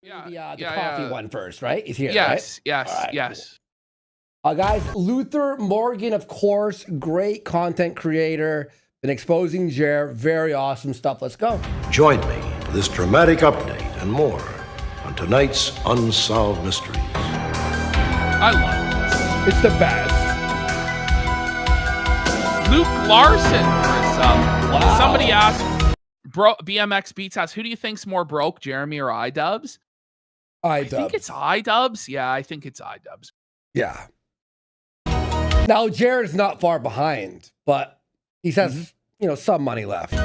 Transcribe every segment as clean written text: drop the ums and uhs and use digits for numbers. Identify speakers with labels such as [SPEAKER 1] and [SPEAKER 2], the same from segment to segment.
[SPEAKER 1] The coffee one first, right? He's here,
[SPEAKER 2] yes,
[SPEAKER 1] right?
[SPEAKER 2] Yes,
[SPEAKER 1] right,
[SPEAKER 2] yes.
[SPEAKER 1] Cool. Guys, Luther Morgan, of course, great content creator, been exposing Jer, very awesome stuff. Let's go.
[SPEAKER 3] Join me for this dramatic update and more on tonight's Unsolved Mysteries.
[SPEAKER 2] I love
[SPEAKER 1] this. It's the best.
[SPEAKER 2] Luke Larson for a sub.
[SPEAKER 1] Wow.
[SPEAKER 2] Somebody asked, BMX Beats asked, who do you think's more broke, Jeremy or iDubbbz? I think it's iDubbbz. Yeah, I think it's iDubbbz.
[SPEAKER 1] Yeah. Now, Jared's not far behind, but he has, some money left.
[SPEAKER 2] You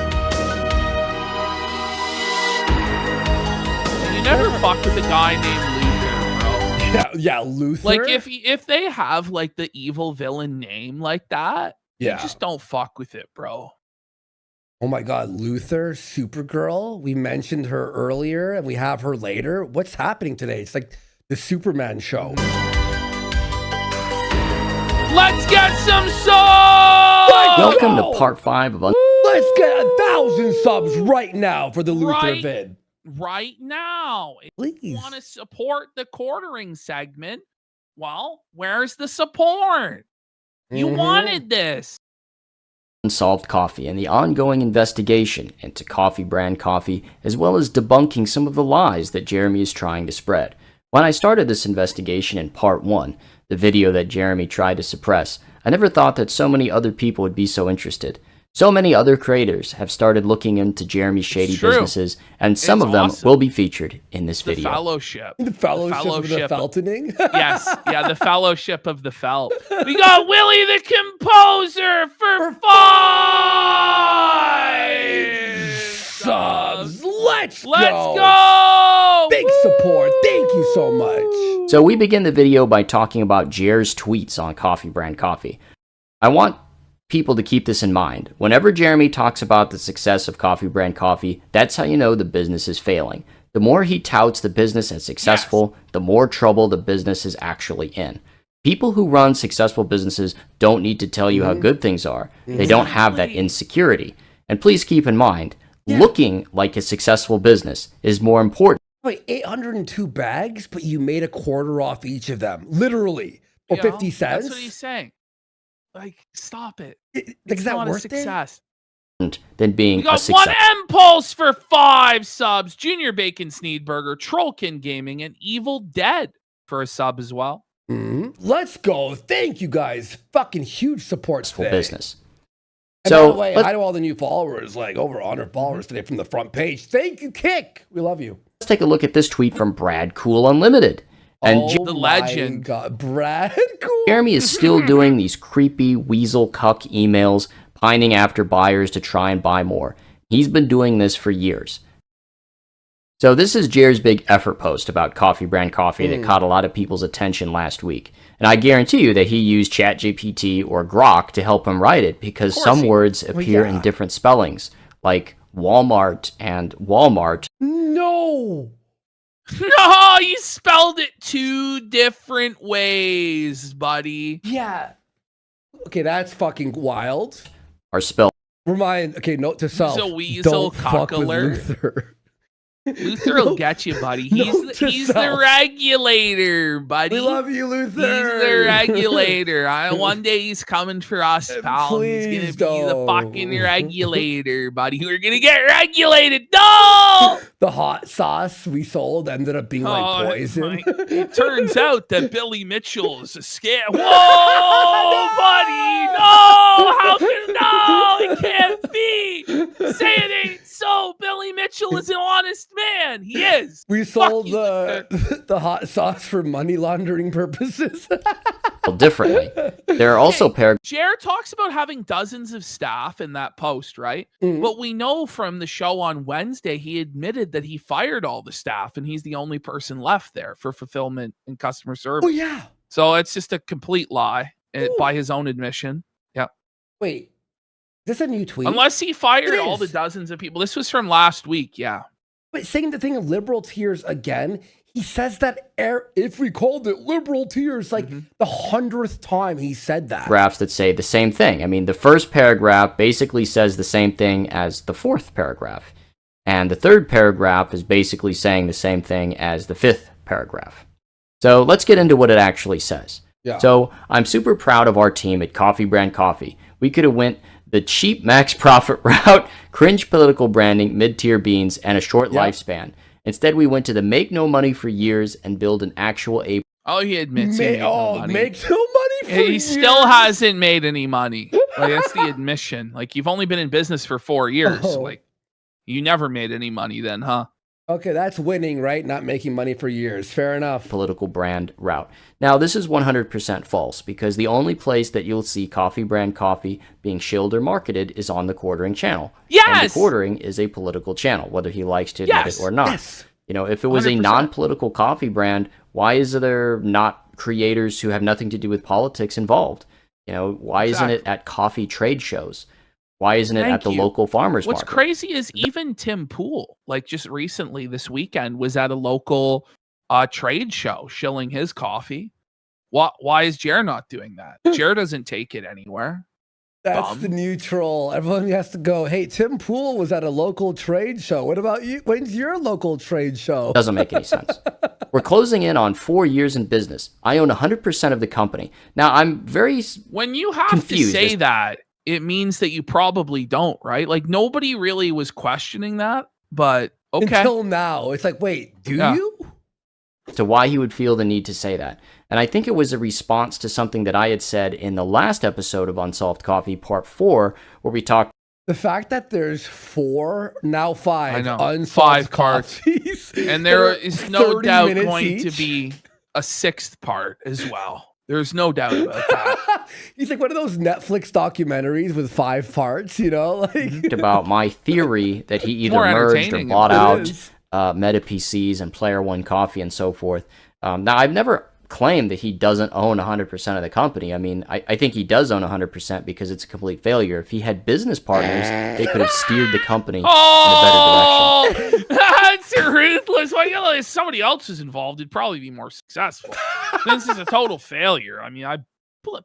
[SPEAKER 2] never fuck with a guy named Luther, bro.
[SPEAKER 1] Yeah, Luther.
[SPEAKER 2] Like, if they have, like, the evil villain name like that, you just don't fuck with it, bro.
[SPEAKER 1] Oh my God, Luther, Supergirl. We mentioned her earlier and we have her later. What's happening today? It's like the Superman show.
[SPEAKER 2] Let's get some subs!
[SPEAKER 4] Welcome to part 5 of
[SPEAKER 1] Let's get 1,000 subs right now for the Luther vid.
[SPEAKER 2] Right now.
[SPEAKER 1] Please.
[SPEAKER 2] If you want to support the quartering segment, well, where's the support? You wanted this.
[SPEAKER 4] Unsolved Coffee and the ongoing investigation into coffee brand coffee, as well as debunking some of the lies that Jeremy is trying to spread. When I started this investigation in part 1, the video that Jeremy tried to suppress, I never thought that so many other people would be so interested. So many other creators have started looking into Jeremy's shady businesses, and some of them will be featured in this video.
[SPEAKER 2] The fellowship.
[SPEAKER 1] The fellowship of the feltoning?
[SPEAKER 2] Yes, yeah, the fellowship of the felt. We got Willie the Composer for 5 subs.
[SPEAKER 1] Let's
[SPEAKER 2] go!
[SPEAKER 1] Big support. Thank you so much.
[SPEAKER 4] So we begin the video by talking about Jer's tweets on coffee brand coffee. I want people to keep this in mind. Whenever Jeremy talks about the success of coffee brand coffee, that's how you know the business is failing. The more he touts the business as successful, the more trouble the business is actually in. People who run successful businesses don't need to tell you how good things are. They don't have that insecurity. And please keep in mind, looking like a successful business is more important.
[SPEAKER 1] Wait, 802 bags, but you made a quarter off each of them, literally, or 50 cents?
[SPEAKER 2] That's what he's saying. Like, stop it.
[SPEAKER 1] Is that
[SPEAKER 2] not
[SPEAKER 1] worth
[SPEAKER 2] a success.
[SPEAKER 4] Than being
[SPEAKER 2] we got
[SPEAKER 4] a success.
[SPEAKER 2] One Impulse for 5 subs. Junior Bacon Sneedburger, Trollkin Gaming, and Evil Dead for a sub as well.
[SPEAKER 1] Let's go. Thank you guys. Fucking huge support today.
[SPEAKER 4] Business.
[SPEAKER 1] And
[SPEAKER 4] so,
[SPEAKER 1] by the way, hi to all the new followers, like over 100 followers today from the front page. Thank you, Kick. We love you.
[SPEAKER 4] Let's take a look at this tweet from Brad Cool Unlimited. And
[SPEAKER 2] the legend.
[SPEAKER 1] God, Brad Cool.
[SPEAKER 4] Jeremy is still doing these creepy weasel cuck emails, pining after buyers to try and buy more. He's been doing this for years. So this is Jer's big effort post about coffee brand coffee that caught a lot of people's attention last week. And I guarantee you that he used ChatGPT or Grok to help him write it because some words appear in different spellings, like Walmart and Walmart.
[SPEAKER 1] No!
[SPEAKER 2] No, you spelled it 2 different ways, buddy.
[SPEAKER 1] Yeah. Okay, that's fucking wild.
[SPEAKER 4] Are spelled.
[SPEAKER 1] Okay, note to self.
[SPEAKER 2] He's a weasel
[SPEAKER 1] don't fuck with Luther.
[SPEAKER 2] Luther will get you, buddy. He's the regulator, buddy.
[SPEAKER 1] We love you, Luther.
[SPEAKER 2] He's the regulator. One day he's coming for us, pal.
[SPEAKER 1] Please
[SPEAKER 2] he's gonna be the fucking regulator, buddy. We're gonna get regulated. No!
[SPEAKER 1] The hot sauce we sold ended up being like poison.
[SPEAKER 2] It turns out that Billy Mitchell is a scam. Whoa, buddy! No! How can no? It can't be. Say it ain't so. Billy Mitchell is an honest man. He is.
[SPEAKER 1] We sold the hot sauce for money laundering purposes.
[SPEAKER 4] Differently. There are also
[SPEAKER 2] Jer talks about having dozens of staff in that post, right? But we know from the show on Wednesday, he admitted that he fired all the staff and he's the only person left there for fulfillment and customer service.
[SPEAKER 1] Oh, yeah.
[SPEAKER 2] So it's just a complete lie by his own admission. Yeah.
[SPEAKER 1] Wait, is this a new tweet?
[SPEAKER 2] Unless he fired all the dozens of people. This was from last week. Yeah.
[SPEAKER 1] But saying the thing of liberal tiers again, he says that if we called it liberal tiers, like the 100th time he said that.
[SPEAKER 4] Paragraphs that say the same thing. I mean, the first paragraph basically says the same thing as the 4th paragraph. And the third paragraph is basically saying the same thing as the fifth paragraph. So let's get into what it actually says.
[SPEAKER 1] Yeah.
[SPEAKER 4] So I'm super proud of our team at Coffee Brand Coffee. We could have went the cheap max profit route, cringe political branding, mid-tier beans, and a short lifespan. Instead, we went to the make no money for years and build an actual A.
[SPEAKER 2] Oh, he admits he made no money.
[SPEAKER 1] Make no money for
[SPEAKER 2] He
[SPEAKER 1] years.
[SPEAKER 2] still hasn't made any money. Like, that's the admission. Like, you've only been in business for 4 years.
[SPEAKER 1] Oh.
[SPEAKER 2] Like, you never made any money then, huh?
[SPEAKER 1] Okay, that's winning, right? Not making money for years. Fair enough.
[SPEAKER 4] Political brand route. Now, this is 100% false because the only place that you'll see Coffee Brand Coffee being shilled or marketed is on the Quartering channel.
[SPEAKER 2] Yes!
[SPEAKER 4] And the Quartering is a political channel, whether he likes to admit it or not.
[SPEAKER 1] Yes.
[SPEAKER 4] You know, if it was
[SPEAKER 2] 100%.
[SPEAKER 4] a non-political coffee brand, why is there not creators who have nothing to do with politics involved? You know, why isn't it at coffee trade shows? Why isn't it at the local farmers
[SPEAKER 2] What's
[SPEAKER 4] market?
[SPEAKER 2] crazy is even Tim Pool, like just recently this weekend, was at a local trade show shilling his coffee. Why is Jer not doing that? Jer doesn't take it anywhere.
[SPEAKER 1] That's the new troll. Everyone has to go, hey, Tim Pool was at a local trade show. What about you? When's your local trade show?
[SPEAKER 4] Doesn't make any sense. We're closing in on 4 years in business. I own 100% of the company. Now, I'm very
[SPEAKER 2] When you have
[SPEAKER 4] confused
[SPEAKER 2] to say that, it means that you probably don't, right? Like, nobody really was questioning that, but okay.
[SPEAKER 1] Until now. It's like, wait, do you?
[SPEAKER 4] to why he would feel the need to say that. And I think it was a response to something that I had said in the last episode of Unsolved Coffee, Part 4, where we talked.
[SPEAKER 1] The fact that there's 4, now 5 unsolved
[SPEAKER 2] 5 parts.
[SPEAKER 1] coffees.
[SPEAKER 2] And there is no
[SPEAKER 1] 30
[SPEAKER 2] doubt
[SPEAKER 1] minutes
[SPEAKER 2] going to
[SPEAKER 1] each.
[SPEAKER 2] be a 6th part as well. There's no doubt about that.
[SPEAKER 1] He's like one of those Netflix documentaries with 5 parts, you know? Like
[SPEAKER 4] about my theory that he either
[SPEAKER 2] More
[SPEAKER 4] merged or
[SPEAKER 2] entertaining.
[SPEAKER 4] bought
[SPEAKER 1] It
[SPEAKER 4] out
[SPEAKER 1] is.
[SPEAKER 4] Meta PCs and Player One Coffee and so forth. Now, I've never claimed that he doesn't own 100% of the company. I mean, I think he does own 100% because it's a complete failure. If he had business partners, they could have steered the company in a better direction.
[SPEAKER 2] That's ruthless. Well, you know, if somebody else is involved, it'd probably be more successful. This is a total failure. I mean, I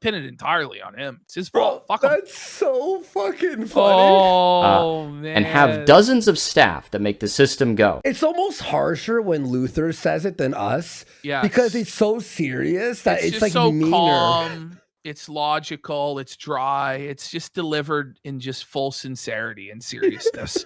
[SPEAKER 2] pin it entirely on him. It's his fault. Fuck him.
[SPEAKER 1] That's so fucking funny.
[SPEAKER 2] Oh, man.
[SPEAKER 4] And have dozens of staff that make the system go.
[SPEAKER 1] It's almost harsher when Luther says it than us.
[SPEAKER 2] Yes.
[SPEAKER 1] Because it's so serious that it's
[SPEAKER 2] just
[SPEAKER 1] like
[SPEAKER 2] so
[SPEAKER 1] meaner.
[SPEAKER 2] calm. It's logical. It's dry. It's just delivered in just full sincerity and seriousness.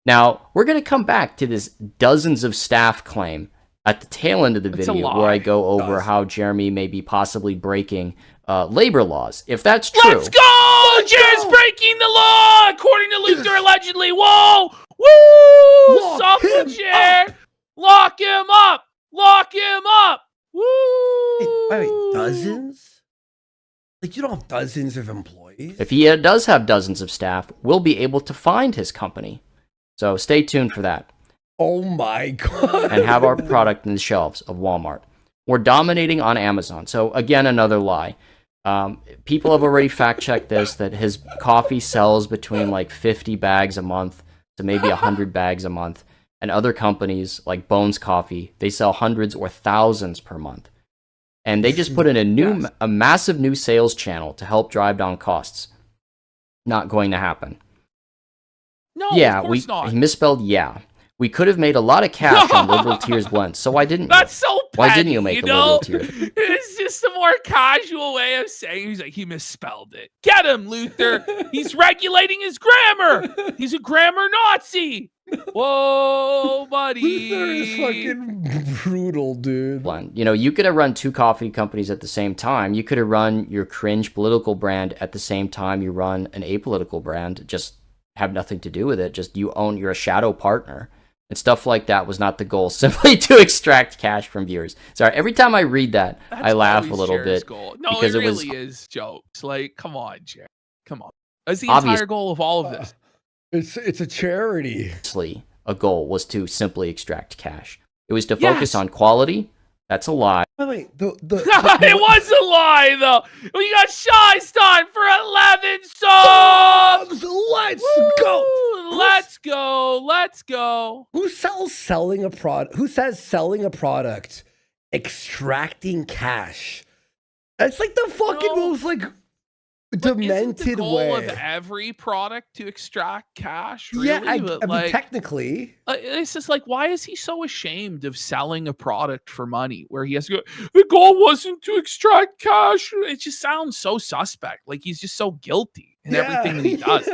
[SPEAKER 4] Now, we're going to come back to this dozens of staff claim at the tail end of the
[SPEAKER 2] It's a
[SPEAKER 4] video
[SPEAKER 2] lie.
[SPEAKER 4] where I go over how Jeremy may be possibly breaking labor laws. If that's true,
[SPEAKER 2] Let's go! Jer's breaking the law, according to Luther, allegedly. Whoa! Woo!
[SPEAKER 1] Lock
[SPEAKER 2] Suffer
[SPEAKER 1] him
[SPEAKER 2] Jer! Lock him up! Lock him up! Woo!
[SPEAKER 1] Wait, dozens? Like, you don't have dozens of employees?
[SPEAKER 4] if he does have dozens of staff, we'll be able to find his company. So stay tuned for that.
[SPEAKER 1] Oh my God.
[SPEAKER 4] And have our product in the shelves of Walmart. We're dominating on Amazon. So again, another lie. People have already fact-checked this, that his coffee sells between like 50 bags a month to maybe 100 bags a month. And other companies like Bones Coffee, they sell hundreds or thousands per month. And they just put in a massive new sales channel to help drive down costs. Not going to happen.
[SPEAKER 2] No,
[SPEAKER 4] Yeah,
[SPEAKER 2] of course not.
[SPEAKER 4] he misspelled yeah. We could have made a lot of cash on Liberal Tears blends, so why didn't
[SPEAKER 2] That's
[SPEAKER 4] you?
[SPEAKER 2] so
[SPEAKER 4] Why
[SPEAKER 2] petty,
[SPEAKER 4] didn't you make a
[SPEAKER 2] know?
[SPEAKER 4] Liberal Tears?
[SPEAKER 2] It's just a more casual way of saying he's like, he misspelled it. Get him, Luther. He's regulating his grammar. He's a grammar Nazi. Whoa, buddy.
[SPEAKER 1] Luther is fucking brutal, dude.
[SPEAKER 4] Blend. You know, you could have run 2 coffee companies at the same time. You could have run your cringe political brand at the same time you run an apolitical brand. Just have nothing to do with it. Just you're a shadow partner. And stuff like that was not the goal, simply to extract cash from viewers. Sorry, every time I read that,
[SPEAKER 2] That's
[SPEAKER 4] I laugh a
[SPEAKER 2] always
[SPEAKER 4] little
[SPEAKER 2] Jer's
[SPEAKER 4] bit.
[SPEAKER 2] goal. No,
[SPEAKER 4] because
[SPEAKER 2] it
[SPEAKER 4] it was-
[SPEAKER 2] really is jokes. Like, come on, Jer. Come on. That's the
[SPEAKER 4] Obvious-
[SPEAKER 2] entire goal of all of this.
[SPEAKER 1] It's a charity.
[SPEAKER 4] Obviously, a goal was to simply extract cash. It was to
[SPEAKER 2] Yes.
[SPEAKER 4] focus on quality. That's a lie.
[SPEAKER 1] Wait,
[SPEAKER 2] It was a lie, though. We got Shy Stein for 11 subs.
[SPEAKER 1] Let's go.
[SPEAKER 2] Woo! Let's go. Let's go.
[SPEAKER 1] Who sells selling a product? Who says selling a product, extracting cash? That's like the fucking
[SPEAKER 2] No.
[SPEAKER 1] most like
[SPEAKER 2] Isn't the
[SPEAKER 1] demented
[SPEAKER 2] goal
[SPEAKER 1] way.
[SPEAKER 2] of every product to extract cash? Really?
[SPEAKER 1] Yeah, I
[SPEAKER 2] But,
[SPEAKER 1] mean,
[SPEAKER 2] like,
[SPEAKER 1] technically.
[SPEAKER 2] it's just like, why is he so ashamed of selling a product for money where he has to go, the goal wasn't to extract cash? It just sounds so suspect. Like he's just so guilty in everything that he does.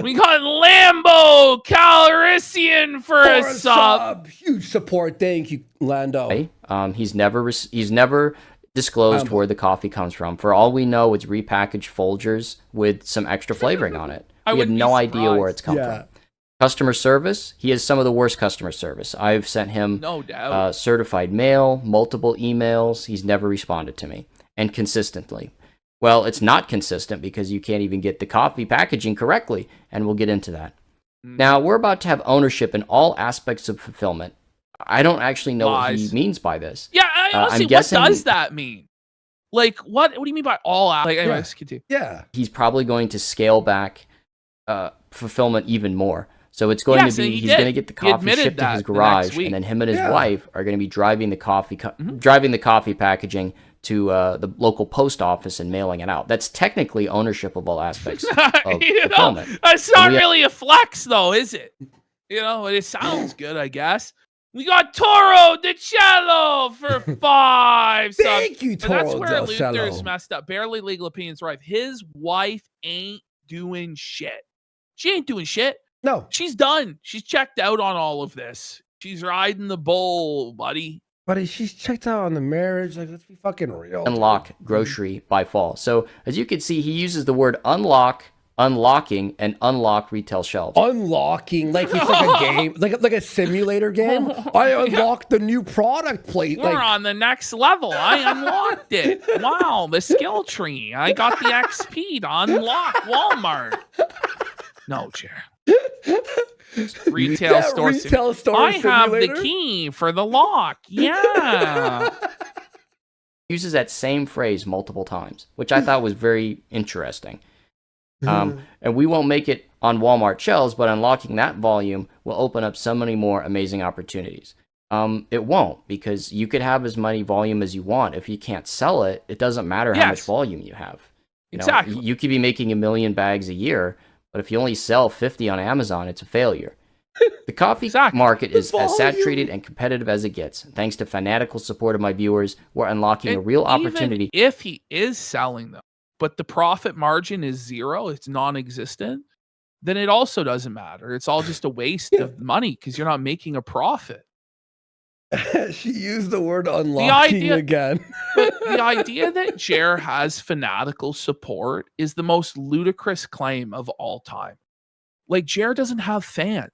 [SPEAKER 2] We got Lambo Calrissian for a sub.
[SPEAKER 1] Huge support. Thank you, Lando.
[SPEAKER 4] He's never disclosed where the coffee comes from. For all we know, it's repackaged Folgers with some extra flavoring on it. We have no idea where it's come from. Customer service, he has some of the worst customer service. I've sent him
[SPEAKER 2] no doubt.
[SPEAKER 4] Certified mail, multiple emails. He's never responded to me, and consistently. Well, it's not consistent because you can't even get the coffee packaging correctly, and we'll get into that. Now, we're about to have ownership in all aspects of fulfillment. I don't actually know what he means by this.
[SPEAKER 2] Yeah, honestly, what does that mean? Like, what do you mean by all out? Like, anyways, continue.
[SPEAKER 1] Yeah.
[SPEAKER 4] He's probably going to scale back fulfillment even more. So it's going to be, he's going to get the coffee shipped to his garage, and then him and his wife are going to be driving the coffee packaging to the local post office and mailing it out. That's technically ownership of all aspects of fulfillment.
[SPEAKER 2] That's not really a flex, though, is it? You know, it sounds good, I guess. We got Toro de Cello for 5 subs.
[SPEAKER 1] Thank you, Toro
[SPEAKER 2] That's where
[SPEAKER 1] del Cello.
[SPEAKER 2] Luther's messed up. Barely Legal Opinions right. His wife ain't doing shit. She ain't doing shit.
[SPEAKER 1] No.
[SPEAKER 2] She's done. She's checked out on all of this. She's riding the bull, buddy.
[SPEAKER 1] Buddy, she's checked out on the marriage. Like, let's be fucking real.
[SPEAKER 4] Unlock grocery by fall. So as you can see, he uses the word unlock, unlocking, and unlock retail shelves.
[SPEAKER 1] Unlocking, like it's like a game, like a simulator game. I unlocked the new product plate.
[SPEAKER 2] We're on the next level. I unlocked it. Wow, the skill tree. I got the XP to unlock Walmart. No, chair. Retail store.
[SPEAKER 1] Retail store
[SPEAKER 2] I
[SPEAKER 1] simulator?
[SPEAKER 2] have the key for the lock. Yeah.
[SPEAKER 4] Uses that same phrase multiple times, which I thought was very interesting. And we won't make it on Walmart shelves, but unlocking that volume will open up so many more amazing opportunities. It won't, because you could have as many volume as you want. If you can't sell it, it doesn't matter how much volume you have.
[SPEAKER 2] Exactly.
[SPEAKER 4] You could be making 1 million bags a year, but if you only sell 50 on Amazon, it's a failure. The coffee market is as saturated and competitive as it gets. Thanks to fanatical support of my viewers, we're unlocking a real opportunity.
[SPEAKER 2] If he is selling them, but the profit margin is zero, it's non-existent, then it also doesn't matter. It's all just a waste of money because you're not making a profit.
[SPEAKER 1] She used the word unlocking again.
[SPEAKER 2] But the idea that Jer has fanatical support is the most ludicrous claim of all time. Like, Jer doesn't have fans.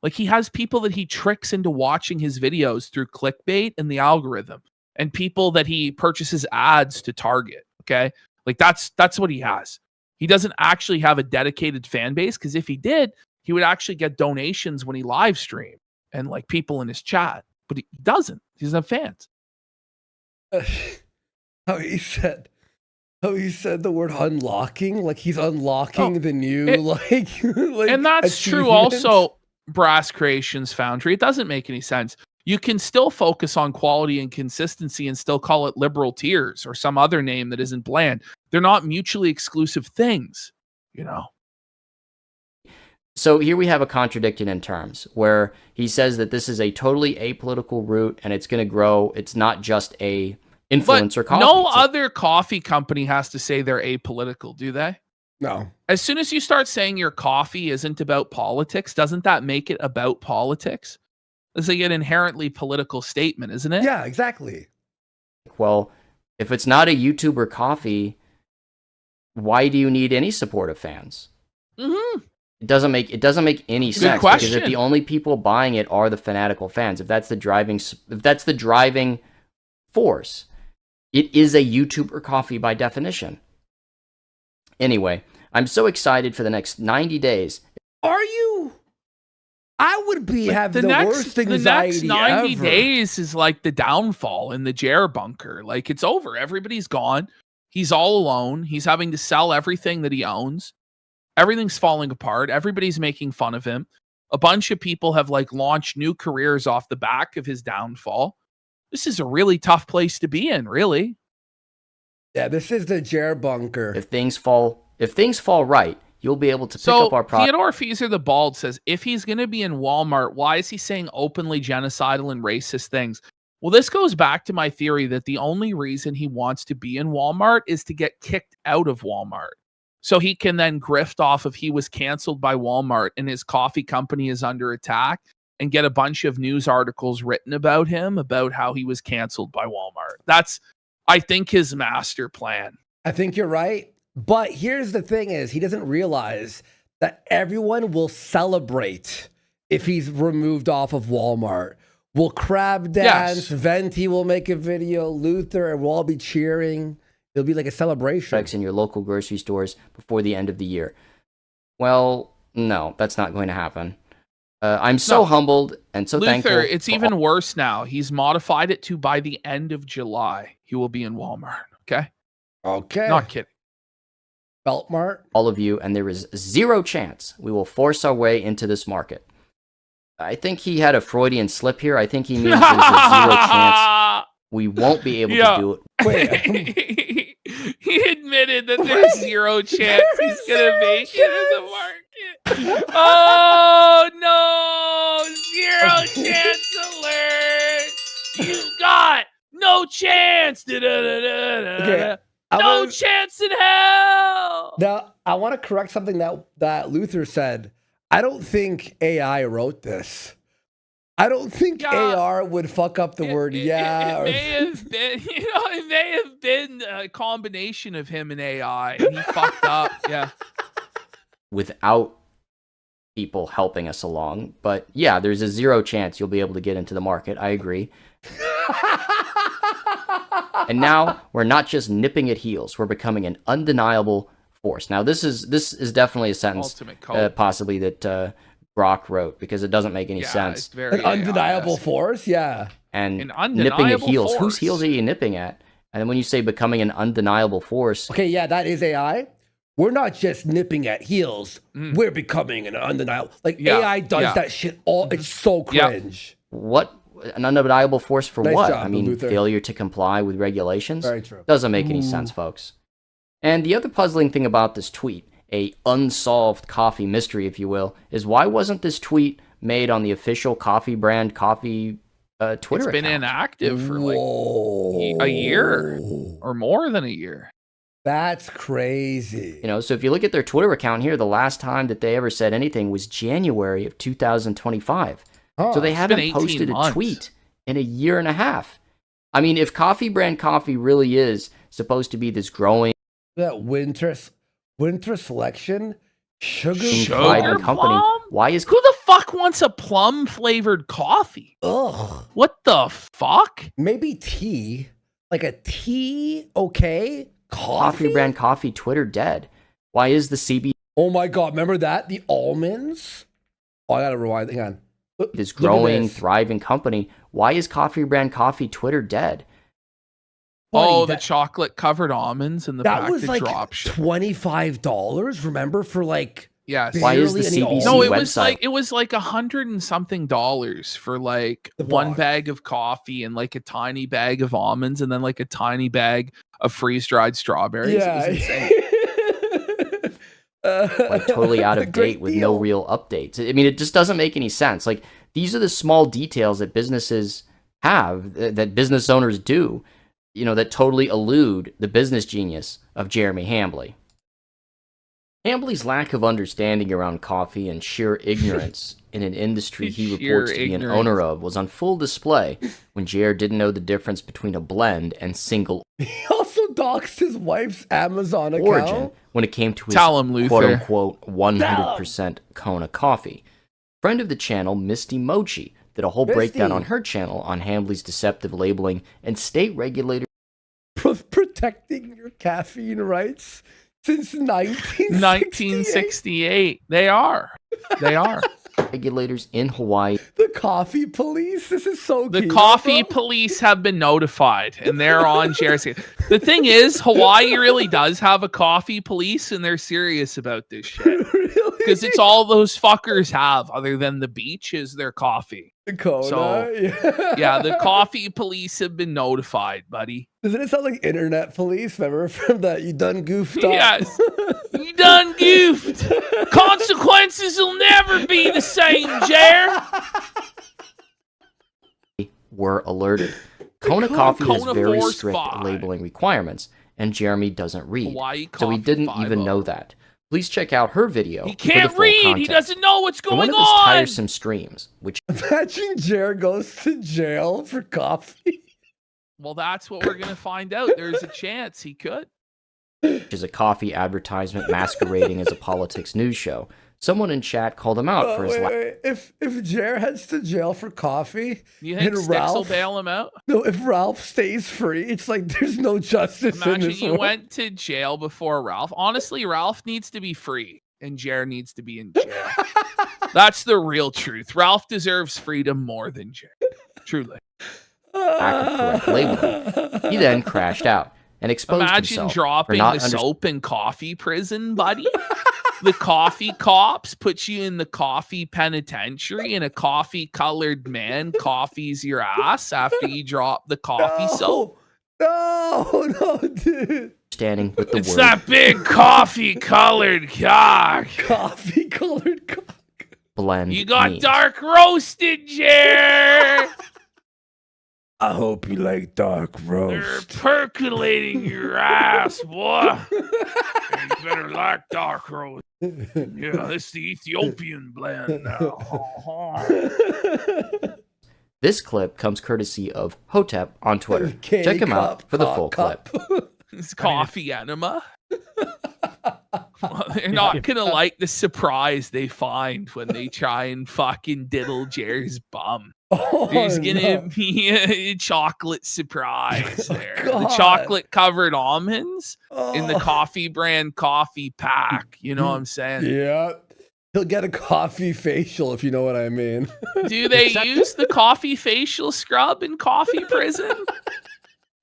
[SPEAKER 2] Like, he has people that he tricks into watching his videos through clickbait and the algorithm, and people that he purchases ads to target. Okay. Like, that's what he has. He doesn't actually have a dedicated fan base, because if he did, he would actually get donations when he live stream and like people in his chat. But he doesn't. He doesn't have fans.
[SPEAKER 1] How he said the word unlocking, like he's unlocking the new like
[SPEAKER 2] and that's true also, Brass Creations Foundry. It doesn't make any sense. You can still focus on quality and consistency and still call it liberal tiers or some other name that isn't bland. They're not mutually exclusive things, you know.
[SPEAKER 4] So here we have a contradiction in terms where he says that this is a totally apolitical route and it's going to grow. It's not just a influencer coffee.
[SPEAKER 2] No other coffee company has to say they're apolitical, do they?
[SPEAKER 1] No.
[SPEAKER 2] As soon as you start saying your coffee isn't about politics, doesn't that make it about politics? It's like an inherently political statement, isn't it?
[SPEAKER 1] Yeah, exactly.
[SPEAKER 4] Well, if it's not a YouTuber coffee, why do you need any support of fans?
[SPEAKER 2] Mm-hmm.
[SPEAKER 4] It doesn't make any sense, because if the only people buying it are the fanatical fans, if that's the driving force, it is a YouTuber coffee by definition. Anyway, I'm so excited for the next 90 days.
[SPEAKER 1] Are you? I would be having the worst anxiety
[SPEAKER 2] The next 90
[SPEAKER 1] ever.
[SPEAKER 2] days is like the downfall in the Jer bunker. Like, it's over. Everybody's gone. He's all alone. He's having to sell everything that he owns. Everything's falling apart. Everybody's making fun of him. A bunch of people have like launched new careers off the back of his downfall. This is a really tough place to be in, really.
[SPEAKER 1] Yeah, this is the Jer bunker.
[SPEAKER 4] If things fall right, you'll be able to pick up our product.
[SPEAKER 2] Theodore Fieser the Bald says, if he's going to be in Walmart, why is he saying openly genocidal and racist things? Well, this goes back to my theory that the only reason he wants to be in Walmart is to get kicked out of Walmart. So he can then grift off of he was canceled by Walmart and his coffee company is under attack and get a bunch of news articles written about him, about how he was canceled by Walmart. That's, I think, his master plan.
[SPEAKER 1] I think you're right. But here's the thing is, he doesn't realize that everyone will celebrate if he's removed off of Walmart. We'll crab dance,
[SPEAKER 2] Yes.
[SPEAKER 1] Venti will make a video, Luther, and we'll all be cheering. It'll be like a celebration.
[SPEAKER 4] In your local grocery stores before the end of the year. Well, no, that's not going to happen. I'm so humbled and so thankful.
[SPEAKER 2] Luther, it's even worse now. He's modified it to by the end of July, he will be in Walmart. Okay?
[SPEAKER 1] Okay.
[SPEAKER 2] Not kidding.
[SPEAKER 1] Beltmart.
[SPEAKER 4] all of you, and there is zero chance we will force our way into this market. I think he had a Freudian slip here. I think he means there's a zero chance we won't be able to do it.
[SPEAKER 1] Wait.
[SPEAKER 2] He admitted that there's zero chance he's going to make it in the market. Oh, no. Zero chance alert. You got no chance.
[SPEAKER 1] Okay.
[SPEAKER 2] No chance in hell.
[SPEAKER 1] Now, I want to correct something that Luther said. I don't think AI wrote this. I don't think AR would fuck up the word
[SPEAKER 2] It may have been, it may have been a combination of him and AI. And he fucked up. Yeah.
[SPEAKER 4] Without people helping us along. But yeah, there's a zero chance you'll be able to get into the market. I agree. And now we're not just nipping at heels, we're becoming an undeniable force. Now this is definitely a sentence possibly that Brock wrote, because it doesn't make any sense.
[SPEAKER 2] It's very
[SPEAKER 1] an undeniable force, yeah.
[SPEAKER 4] And
[SPEAKER 2] an
[SPEAKER 4] nipping at
[SPEAKER 2] undeniable
[SPEAKER 4] heels,
[SPEAKER 2] force.
[SPEAKER 4] whose heels are you nipping at? And then when you say becoming an undeniable force,
[SPEAKER 1] Okay, yeah, that is AI. We're not just nipping at heels. We're becoming an undeniable. Like AI does that shit all. It's so cringe.
[SPEAKER 4] what an undeniable force for
[SPEAKER 1] Nice
[SPEAKER 4] what?
[SPEAKER 1] job,
[SPEAKER 4] I mean,
[SPEAKER 1] Luther.
[SPEAKER 4] failure to comply with regulations.
[SPEAKER 1] Very true.
[SPEAKER 4] Doesn't make any sense, folks. And the other puzzling thing about this tweet, a unsolved coffee mystery, if you will, is why wasn't this tweet made on the official coffee brand coffee Twitter
[SPEAKER 2] It's been
[SPEAKER 4] account?
[SPEAKER 2] inactive for like a year or more than a year.
[SPEAKER 1] That's crazy.
[SPEAKER 4] You know, so if you look at their Twitter account here, the last time that they ever said anything was January of 2025. So they haven't
[SPEAKER 2] 18
[SPEAKER 4] posted
[SPEAKER 2] months.
[SPEAKER 4] a tweet in a year and a half. I mean, if coffee brand coffee really is supposed to be this growing
[SPEAKER 1] That winter selection, sugar
[SPEAKER 4] private company,
[SPEAKER 2] plum?
[SPEAKER 4] why is
[SPEAKER 2] Who the fuck wants a plum flavored coffee?
[SPEAKER 1] Ugh.
[SPEAKER 2] What the fuck?
[SPEAKER 1] Maybe tea, like a tea. Okay,
[SPEAKER 4] coffee brand coffee Twitter dead? Why is the CB
[SPEAKER 1] Oh my god, remember that? The almonds. Oh, I gotta rewind. Hang on.
[SPEAKER 4] this
[SPEAKER 1] Look at
[SPEAKER 4] growing,
[SPEAKER 1] this.
[SPEAKER 4] thriving company? Why is coffee brand coffee Twitter dead?
[SPEAKER 2] Oh,
[SPEAKER 1] Buddy,
[SPEAKER 2] the chocolate covered almonds and the
[SPEAKER 1] that
[SPEAKER 2] pack
[SPEAKER 1] was
[SPEAKER 2] of
[SPEAKER 1] like
[SPEAKER 2] drop shit.
[SPEAKER 1] $25. Remember, for like
[SPEAKER 2] Yes.
[SPEAKER 4] Why is the
[SPEAKER 1] barely any
[SPEAKER 4] CBC
[SPEAKER 1] almonds.
[SPEAKER 4] website?
[SPEAKER 2] it was like $100 and something for like
[SPEAKER 1] The
[SPEAKER 2] one
[SPEAKER 1] box.
[SPEAKER 2] bag of coffee and like a tiny bag of almonds and then like a tiny bag of freeze dried strawberries.
[SPEAKER 1] Yeah.
[SPEAKER 2] It was insane.
[SPEAKER 4] Like totally out of
[SPEAKER 1] Great
[SPEAKER 4] date with
[SPEAKER 1] deal.
[SPEAKER 4] no real updates. I mean, it just doesn't make any sense. Like, these are the small details that businesses have, that business owners do, you know, that totally elude the business genius of Jeremy Hambley. Hambley's lack of understanding around coffee and sheer ignorance in an industry he
[SPEAKER 2] Sheer
[SPEAKER 4] reports to be an
[SPEAKER 2] ignorance.
[SPEAKER 4] owner of was on full display when JR didn't know the difference between a blend and single
[SPEAKER 1] He also doxed his wife's Amazon account.
[SPEAKER 4] origin when it came to his
[SPEAKER 2] Tell him, Luther.
[SPEAKER 4] quote-unquote 100% Kona coffee. Friend of the channel, Misty Mochi, did a whole breakdown
[SPEAKER 1] Misty.
[SPEAKER 4] on her channel on Hambley's deceptive labeling and state regulators
[SPEAKER 1] Protecting your caffeine rights since 1968.
[SPEAKER 2] 1968. They are.
[SPEAKER 4] regulators in Hawaii.
[SPEAKER 1] The coffee police. This is so
[SPEAKER 2] The
[SPEAKER 1] Kino,
[SPEAKER 2] coffee
[SPEAKER 1] bro.
[SPEAKER 2] police have been notified, and they're on Jared's case. The thing is, Hawaii really does have a coffee police, and they're serious about this shit.
[SPEAKER 1] Really?
[SPEAKER 2] Because it's all those fuckers have, other than the beach, is their coffee.
[SPEAKER 1] The Kona.
[SPEAKER 2] So, yeah, the coffee police have been notified, buddy.
[SPEAKER 1] Doesn't it sound like internet police? Remember from that you done goofed up?
[SPEAKER 2] Yes. You done goofed. Consequences will never be the same, Jer.
[SPEAKER 4] Were alerted. Kona Coffee has
[SPEAKER 2] Kona
[SPEAKER 4] very
[SPEAKER 2] 4
[SPEAKER 4] strict
[SPEAKER 2] spy.
[SPEAKER 4] labeling requirements, and Jeremy doesn't read,
[SPEAKER 2] Hawaii
[SPEAKER 4] so he
[SPEAKER 2] Coffee
[SPEAKER 4] didn't
[SPEAKER 2] 5-0.
[SPEAKER 4] even know that. Please check out her video.
[SPEAKER 2] He
[SPEAKER 4] for the
[SPEAKER 2] can't
[SPEAKER 4] full
[SPEAKER 2] read. He
[SPEAKER 4] context.
[SPEAKER 2] doesn't know what's
[SPEAKER 4] In
[SPEAKER 2] going
[SPEAKER 4] one of his
[SPEAKER 2] on.
[SPEAKER 4] tiresome streams, which
[SPEAKER 1] Imagine Jared goes to jail for coffee.
[SPEAKER 2] Well, that's what we're going to find out. There's a chance he could.
[SPEAKER 4] is a coffee advertisement masquerading as a politics news show, someone in chat called him out for his
[SPEAKER 1] wait. If Jared heads to jail for coffee,
[SPEAKER 2] You think
[SPEAKER 1] and
[SPEAKER 2] Sticks will
[SPEAKER 1] Ralph,
[SPEAKER 2] bail him out?
[SPEAKER 1] no, if Ralph stays free, it's like there's no justice in
[SPEAKER 2] Imagine
[SPEAKER 1] this
[SPEAKER 2] you
[SPEAKER 1] world.
[SPEAKER 2] went to jail before Ralph. Honestly, Ralph needs to be free, and Jared needs to be in jail. That's the real truth. Ralph deserves freedom more than Jared. Truly.
[SPEAKER 4] lack of correct labeling. He then crashed out and exposed
[SPEAKER 2] Imagine
[SPEAKER 4] himself for
[SPEAKER 2] dropping
[SPEAKER 4] not
[SPEAKER 2] the soap in coffee prison, buddy. The coffee cops put you in the coffee penitentiary, and a coffee-colored man coffees your ass after you drop the coffee soap.
[SPEAKER 1] No, dude.
[SPEAKER 4] understanding with the
[SPEAKER 2] It's
[SPEAKER 4] word
[SPEAKER 2] that big coffee-colored cock.
[SPEAKER 1] Coffee colored cock.
[SPEAKER 4] blend.
[SPEAKER 2] You got
[SPEAKER 4] means.
[SPEAKER 2] dark roasted, Jer.
[SPEAKER 1] I hope you like dark
[SPEAKER 2] They're
[SPEAKER 1] roast.
[SPEAKER 2] percolating your ass, boy. You better like dark roast. Yeah, this is the Ethiopian blend now.
[SPEAKER 4] This clip comes courtesy of Hotep on Twitter.
[SPEAKER 1] Candy
[SPEAKER 4] Check him
[SPEAKER 1] cup,
[SPEAKER 4] out for the
[SPEAKER 1] cock
[SPEAKER 4] full
[SPEAKER 1] cup.
[SPEAKER 4] clip.
[SPEAKER 2] It's coffee enema. Well, they're not gonna like the surprise they find when they try and fucking diddle Jer's bum.
[SPEAKER 1] Oh,
[SPEAKER 2] There's gonna
[SPEAKER 1] no.
[SPEAKER 2] be a chocolate surprise
[SPEAKER 1] Oh,
[SPEAKER 2] there. The
[SPEAKER 1] God.
[SPEAKER 2] chocolate covered almonds in the
[SPEAKER 1] Oh.
[SPEAKER 2] coffee brand coffee pack. You know what I'm saying?
[SPEAKER 1] Yeah. He'll get a coffee facial if you know what I mean.
[SPEAKER 2] Do they use the coffee facial scrub in coffee prison?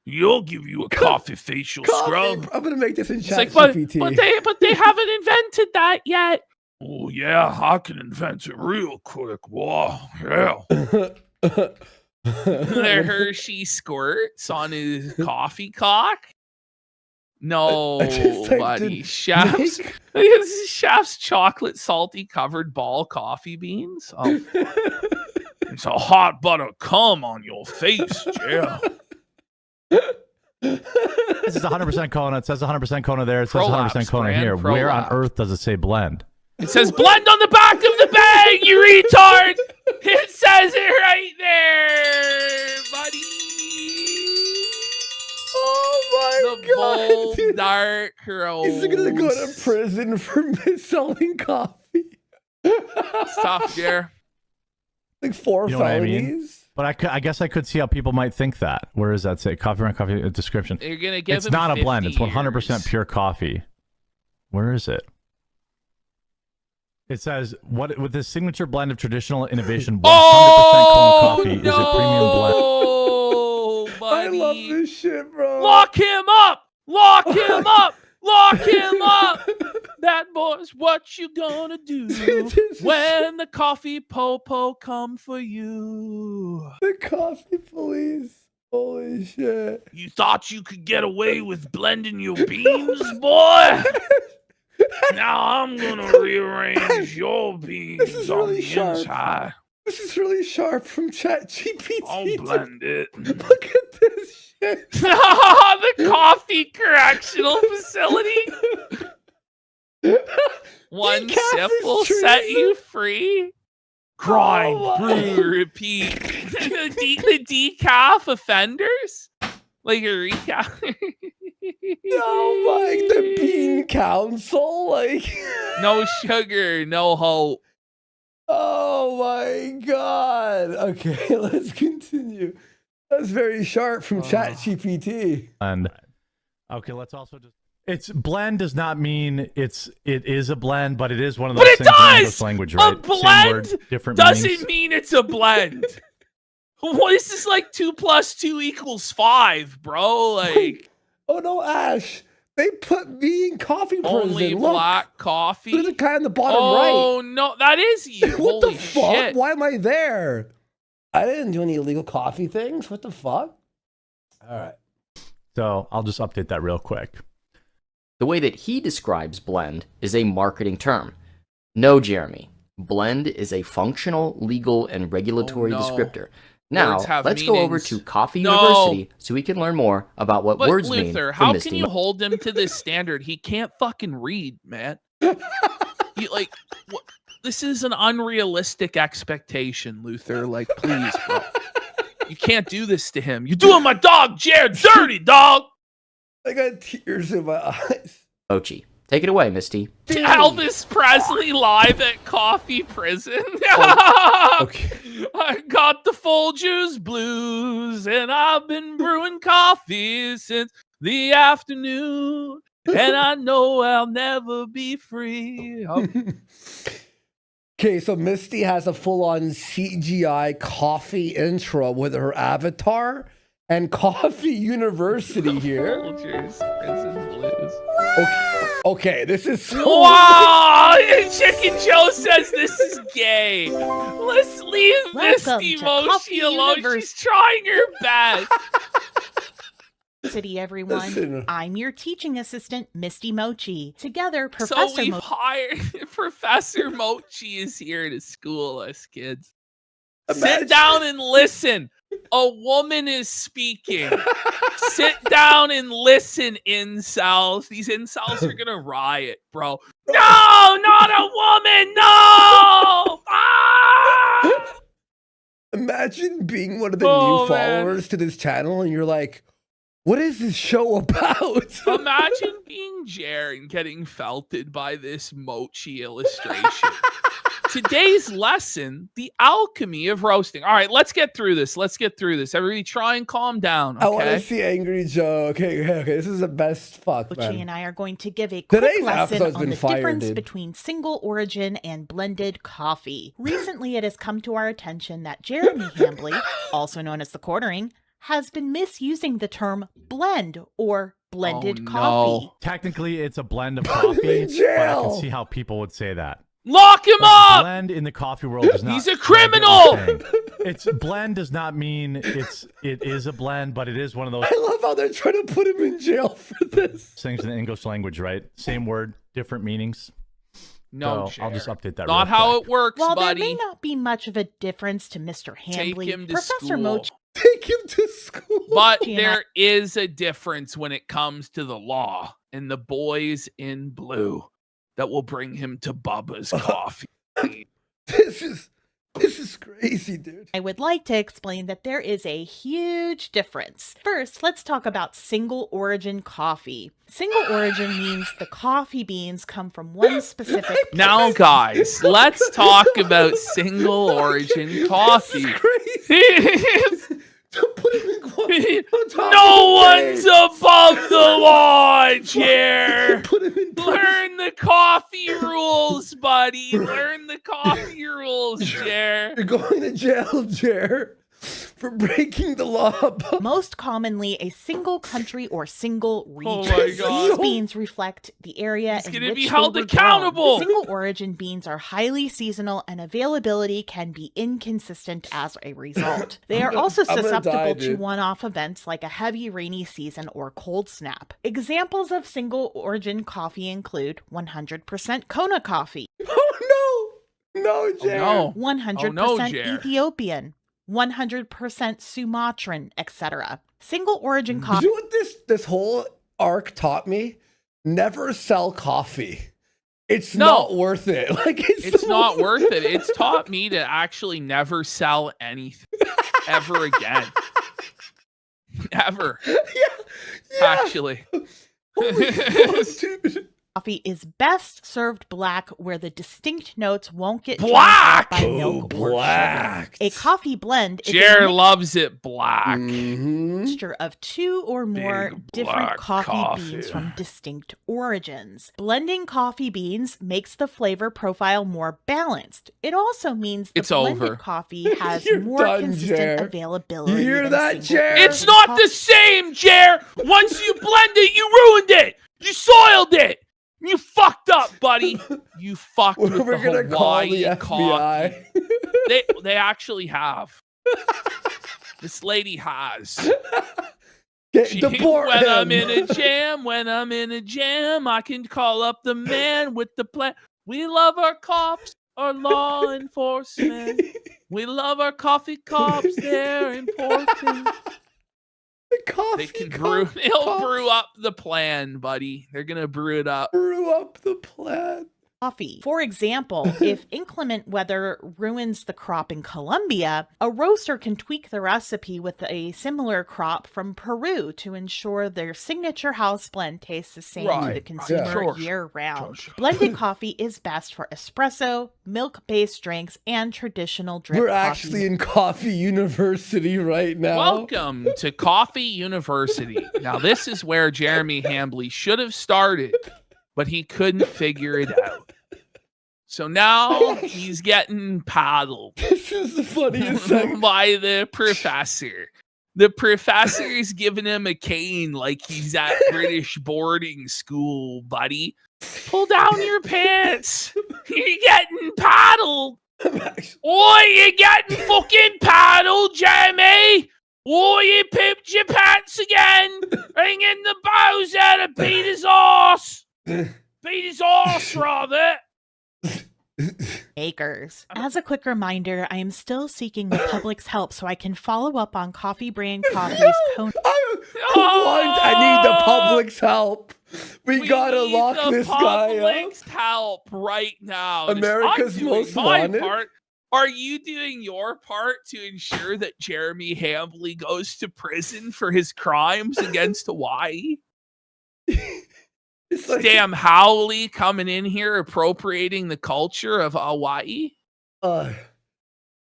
[SPEAKER 2] You'll give you a coffee facial scrub.
[SPEAKER 1] I'm gonna make this in
[SPEAKER 2] It's
[SPEAKER 1] chat
[SPEAKER 2] like, but
[SPEAKER 1] GPT.
[SPEAKER 2] they haven't invented that yet. Oh yeah, I can invent it real quick. Wow, yeah. Their Hershey squirts on his coffee cock. No,
[SPEAKER 1] I just typed
[SPEAKER 2] buddy.
[SPEAKER 1] in
[SPEAKER 2] Chef's
[SPEAKER 1] Nick.
[SPEAKER 2] Chef's chocolate salty covered ball coffee beans. Oh, it's a hot butter cum on your face, yeah.
[SPEAKER 5] This is 100% Kona. It says 100% Kona there. It says 100%
[SPEAKER 2] Prolapse,
[SPEAKER 5] Kona
[SPEAKER 2] brand
[SPEAKER 5] here. Where on
[SPEAKER 2] Prolapse.
[SPEAKER 5] earth does it say blend?
[SPEAKER 2] It says blend on the back of the bag, you retard. It says it right there, buddy.
[SPEAKER 1] Oh
[SPEAKER 2] The
[SPEAKER 1] my god.
[SPEAKER 2] bold
[SPEAKER 1] dude.
[SPEAKER 2] dark roast.
[SPEAKER 1] He's gonna go to prison for misselling coffee.
[SPEAKER 2] It's tough, Jer.
[SPEAKER 1] Like 4
[SPEAKER 5] You know what I mean?
[SPEAKER 1] felonies.
[SPEAKER 5] But I guess I could see how people might think that. Where does that say? Coffee brand coffee description.
[SPEAKER 2] You're gonna give
[SPEAKER 5] It's
[SPEAKER 2] him
[SPEAKER 5] not a
[SPEAKER 2] 50
[SPEAKER 5] blend. It's 100%
[SPEAKER 2] years.
[SPEAKER 5] pure coffee. Where is it? It says, "What with this signature blend of traditional innovation, 100%
[SPEAKER 2] Oh,
[SPEAKER 5] Kona coffee is a premium blend."
[SPEAKER 2] no,
[SPEAKER 1] I
[SPEAKER 2] buddy.
[SPEAKER 1] love this shit, bro.
[SPEAKER 2] Lock him up! Lock him up! Lock him up! That boy's what you gonna do
[SPEAKER 1] This is
[SPEAKER 2] when the coffee popo come for you.
[SPEAKER 1] the coffee police. Holy shit.
[SPEAKER 2] You thought you could get away with blending your beans, boy? Now I'm gonna rearrange your beans
[SPEAKER 1] This is
[SPEAKER 2] on
[SPEAKER 1] really
[SPEAKER 2] the
[SPEAKER 1] sharp.
[SPEAKER 2] inside.
[SPEAKER 1] This is really sharp from ChatGPT.
[SPEAKER 2] I'll blend it.
[SPEAKER 1] Look at this shit.
[SPEAKER 2] The coffee correctional facility. One
[SPEAKER 1] Decaf
[SPEAKER 2] sip
[SPEAKER 1] is
[SPEAKER 2] will set
[SPEAKER 1] treason.
[SPEAKER 2] you free. Grind,
[SPEAKER 1] Oh my-
[SPEAKER 2] brew, repeat. the decaf offenders? Like a recap.
[SPEAKER 1] No, like the Bean Council. Like,
[SPEAKER 2] No sugar, no hope.
[SPEAKER 1] oh my god. Okay, let's continue. That's very sharp from ChatGPT.
[SPEAKER 5] And okay, let's also just. It's blend does not mean it is a blend, but it is one of
[SPEAKER 2] But
[SPEAKER 5] those
[SPEAKER 2] it
[SPEAKER 5] things in
[SPEAKER 2] does!
[SPEAKER 5] English language, right?
[SPEAKER 2] A blend
[SPEAKER 5] different
[SPEAKER 2] doesn't
[SPEAKER 5] meanings.
[SPEAKER 2] mean it's a blend. Well, this is like 2 + 2 = 5, bro. Like,
[SPEAKER 1] Oh no, Ash! They put me in coffee prison.
[SPEAKER 2] only
[SPEAKER 1] Look,
[SPEAKER 2] black coffee.
[SPEAKER 1] look at the guy on the bottom
[SPEAKER 2] Oh no, that is you.
[SPEAKER 1] right. What
[SPEAKER 2] Holy
[SPEAKER 1] the fuck?
[SPEAKER 2] shit.
[SPEAKER 1] Why am I there? I didn't do any illegal coffee things. What the fuck? All right.
[SPEAKER 5] So I'll just update that real quick.
[SPEAKER 4] The way that he describes blend is a marketing term. No, Jeremy. Blend is a functional, legal, and regulatory
[SPEAKER 2] no.
[SPEAKER 4] descriptor. Now,
[SPEAKER 2] Words have
[SPEAKER 4] let's go over
[SPEAKER 2] meanings.
[SPEAKER 4] to Coffee
[SPEAKER 2] No.
[SPEAKER 4] University so we can learn more about what
[SPEAKER 2] But
[SPEAKER 4] words mean
[SPEAKER 2] Luther,
[SPEAKER 4] for
[SPEAKER 2] how
[SPEAKER 4] Misty
[SPEAKER 2] can you hold him to this standard? He can't fucking read, man. Like, what? This is an unrealistic expectation, Luther. Like, please, bro. You can't do this to him. You're doing my dog, Jared, dirty, dog.
[SPEAKER 1] I got tears in my eyes.
[SPEAKER 4] Mochi. Take it away, Misty.
[SPEAKER 2] Elvis Presley live at Coffee Prison.
[SPEAKER 1] Okay.
[SPEAKER 2] I got the Folgers blues, and I've been brewing coffee since the afternoon, and I know I'll never be free.
[SPEAKER 1] Okay, so Misty has a full-on CGI coffee intro with her avatar and Coffee University here.
[SPEAKER 2] Folgers Prison blues.
[SPEAKER 1] Okay, this is so
[SPEAKER 2] Wow! Chicken Joe says this is gay. Let's leave
[SPEAKER 6] Welcome
[SPEAKER 2] Misty
[SPEAKER 6] to
[SPEAKER 2] Moshi
[SPEAKER 6] Coffee
[SPEAKER 2] alone.
[SPEAKER 6] University.
[SPEAKER 2] She's trying her best.
[SPEAKER 6] City, everyone.
[SPEAKER 1] Listen.
[SPEAKER 6] I'm your teaching assistant, Misty Mochi. Together,
[SPEAKER 2] So
[SPEAKER 6] Professor
[SPEAKER 2] we've
[SPEAKER 6] Mochi.
[SPEAKER 2] hired Professor Mochi is here to school us kids.
[SPEAKER 1] Imagine-
[SPEAKER 2] Sit down and listen. A woman is speaking. Sit down and listen, incels. These incels are gonna riot, bro. No, not a woman. No. Ah!
[SPEAKER 1] Imagine being one of the
[SPEAKER 2] Oh,
[SPEAKER 1] new
[SPEAKER 2] man.
[SPEAKER 1] followers to this channel and you're like, what is this show about?
[SPEAKER 2] Imagine being Jer and getting felted by this Mochi illustration. Today's lesson, the alchemy of roasting. All right, let's get through this. Everybody try and calm down,
[SPEAKER 1] I want to
[SPEAKER 2] okay?
[SPEAKER 1] see Angry Joe. Okay. This is the best fuck,
[SPEAKER 6] Mochi
[SPEAKER 1] man.
[SPEAKER 6] and I are going to give a quick
[SPEAKER 1] Today's
[SPEAKER 6] lesson
[SPEAKER 1] episode's
[SPEAKER 6] on
[SPEAKER 1] been
[SPEAKER 6] the
[SPEAKER 1] fire,
[SPEAKER 6] difference
[SPEAKER 1] dude.
[SPEAKER 6] between single origin and blended coffee. Recently, it has come to our attention that Jeremy Hambley, also known as the Quartering, has been misusing the term blend or blended
[SPEAKER 2] no.
[SPEAKER 6] coffee.
[SPEAKER 5] Technically, it's a blend of
[SPEAKER 1] Put him
[SPEAKER 5] coffee,
[SPEAKER 1] in
[SPEAKER 5] but I
[SPEAKER 1] jail.
[SPEAKER 5] can see how people would say that.
[SPEAKER 2] Lock him
[SPEAKER 5] But
[SPEAKER 2] up!
[SPEAKER 5] blend in the coffee world does not.
[SPEAKER 2] He's a
[SPEAKER 5] I get what you're
[SPEAKER 2] criminal!
[SPEAKER 5] saying. It's blend does not mean it is a blend, but it is one of those
[SPEAKER 1] I love how they're trying to put him in jail for this.
[SPEAKER 5] things in the English language, right? Same word, different meanings.
[SPEAKER 2] No,
[SPEAKER 5] So I'll just
[SPEAKER 2] Jer.
[SPEAKER 5] update that.
[SPEAKER 2] Not
[SPEAKER 5] real
[SPEAKER 2] how
[SPEAKER 5] quick.
[SPEAKER 2] it works,
[SPEAKER 6] While
[SPEAKER 2] buddy.
[SPEAKER 6] there may not be much of a difference to Mr.
[SPEAKER 2] Take
[SPEAKER 6] Hambley,
[SPEAKER 2] him to
[SPEAKER 6] Professor
[SPEAKER 2] school.
[SPEAKER 6] Mochi
[SPEAKER 1] Take him to school.
[SPEAKER 2] But
[SPEAKER 6] She and
[SPEAKER 2] there is a difference when it comes to the law and the boys in blue that will bring him to Bubba's coffee.
[SPEAKER 1] This is crazy, dude.
[SPEAKER 6] I would like to explain that there is a huge difference. First, let's talk about single origin coffee. Single origin means the coffee beans come from one specific
[SPEAKER 2] Now, guys, let's talk about single origin coffee.
[SPEAKER 1] This is crazy. To put him in on top
[SPEAKER 2] No
[SPEAKER 1] of the
[SPEAKER 2] one's
[SPEAKER 1] thing.
[SPEAKER 2] above the law, Jer.
[SPEAKER 1] Put him in prison.
[SPEAKER 2] Learn the coffee rules, buddy. Learn the coffee rules, Jer.
[SPEAKER 1] You're going to jail, Jer, for breaking the law.
[SPEAKER 6] most commonly a single country or single region.
[SPEAKER 2] Oh my God.
[SPEAKER 6] These beans reflect the area
[SPEAKER 2] He's
[SPEAKER 6] in
[SPEAKER 2] gonna
[SPEAKER 6] which
[SPEAKER 2] be
[SPEAKER 6] they
[SPEAKER 2] held
[SPEAKER 6] were
[SPEAKER 2] accountable.
[SPEAKER 6] grown. Single origin beans are highly seasonal and availability can be inconsistent as a result. They are also
[SPEAKER 1] I'm gonna
[SPEAKER 6] susceptible
[SPEAKER 1] die,
[SPEAKER 6] to
[SPEAKER 1] dude.
[SPEAKER 6] one-off events like a heavy rainy season or cold snap. Examples of single origin coffee include 100% Kona coffee,
[SPEAKER 1] Oh no, no, Jer.
[SPEAKER 2] no.
[SPEAKER 6] 100%
[SPEAKER 2] Jer.
[SPEAKER 6] Ethiopian, 100% Sumatran, etc. Single origin
[SPEAKER 1] You
[SPEAKER 6] coffee
[SPEAKER 1] know what this whole arc taught me? Never sell coffee. It's
[SPEAKER 2] No.
[SPEAKER 1] not worth it. Like
[SPEAKER 2] It's
[SPEAKER 1] the
[SPEAKER 2] not
[SPEAKER 1] most-
[SPEAKER 2] worth it. It's taught me to actually never sell anything ever again. Ever,
[SPEAKER 1] Yeah.
[SPEAKER 2] actually.
[SPEAKER 1] Holy fuck, dude.
[SPEAKER 6] Coffee is best served black, where the distinct notes won't get drowned
[SPEAKER 2] Black!
[SPEAKER 6] out by milk or
[SPEAKER 1] black.
[SPEAKER 6] sugar. A coffee blend is
[SPEAKER 2] Jer
[SPEAKER 6] a
[SPEAKER 2] loves it black.
[SPEAKER 6] mixture of 2 or more
[SPEAKER 2] Big
[SPEAKER 6] different
[SPEAKER 2] black
[SPEAKER 6] coffee beans from distinct origins. Blending coffee beans makes the flavor profile more balanced. It also means the
[SPEAKER 2] It's
[SPEAKER 6] blended
[SPEAKER 2] over.
[SPEAKER 6] coffee has
[SPEAKER 1] You're
[SPEAKER 6] more
[SPEAKER 1] done,
[SPEAKER 6] consistent
[SPEAKER 1] Jer.
[SPEAKER 6] availability.
[SPEAKER 1] You hear
[SPEAKER 6] than
[SPEAKER 1] that,
[SPEAKER 6] single
[SPEAKER 1] Jer?
[SPEAKER 6] origin
[SPEAKER 2] It's not
[SPEAKER 6] coffee.
[SPEAKER 2] the same, Jer. Once you blend it, you ruined it. You soiled it. You fucked up, buddy. You fucked with
[SPEAKER 1] We're
[SPEAKER 2] the
[SPEAKER 1] gonna call the
[SPEAKER 2] Hawaii coffee.
[SPEAKER 1] FBI.
[SPEAKER 2] They actually have. This lady has.
[SPEAKER 1] Deport
[SPEAKER 2] when
[SPEAKER 1] him.
[SPEAKER 2] I'm in a jam, I can call up the man with the plan. We love our cops, our law enforcement. We love our coffee cops. They're important.
[SPEAKER 1] The coffee
[SPEAKER 2] They can brew.
[SPEAKER 1] cops.
[SPEAKER 2] They'll brew up the plan, buddy. They're gonna brew it up.
[SPEAKER 1] Brew up the plan.
[SPEAKER 6] Coffee. For example, if inclement weather ruins the crop in Colombia, a roaster can tweak the recipe with a similar crop from Peru to ensure their signature house blend tastes the same to the
[SPEAKER 2] Right.
[SPEAKER 6] consumer
[SPEAKER 2] Yeah. Sure.
[SPEAKER 6] year-round.
[SPEAKER 2] Sure.
[SPEAKER 6] Blended coffee is best for espresso, milk-based drinks, and traditional drip
[SPEAKER 1] We're
[SPEAKER 6] coffee.
[SPEAKER 1] actually in Coffee University right now.
[SPEAKER 2] Welcome to Coffee University. Now, this is where Jeremy Hambley should have started, but he couldn't figure it out. So now he's getting paddled
[SPEAKER 1] This is the funniest thing.
[SPEAKER 2] by the professor. The professor is giving him a cane like he's at British boarding school, buddy. Pull down your pants. You're getting paddled. Oh, you're getting fucking paddled, Jeremy. Oh, you pooped your pants again. Bring in the Bowser to beat his arse. Beat his arse, rather.
[SPEAKER 6] makers. As a quick reminder, I am still seeking the public's help so I can follow up on Coffee Brand Coffee's Kona.
[SPEAKER 1] I need the public's help. We gotta
[SPEAKER 2] need
[SPEAKER 1] lock
[SPEAKER 2] the
[SPEAKER 1] this guy up.
[SPEAKER 2] public's help right now.
[SPEAKER 1] America's
[SPEAKER 2] I'm doing
[SPEAKER 1] Most
[SPEAKER 2] my
[SPEAKER 1] Wanted.
[SPEAKER 2] part. Are you doing your part to ensure that Jeremy Hambley goes to prison for his crimes against Hawaii?
[SPEAKER 1] It's like,
[SPEAKER 2] Damn Howley coming in here appropriating the culture of Hawaii.
[SPEAKER 1] I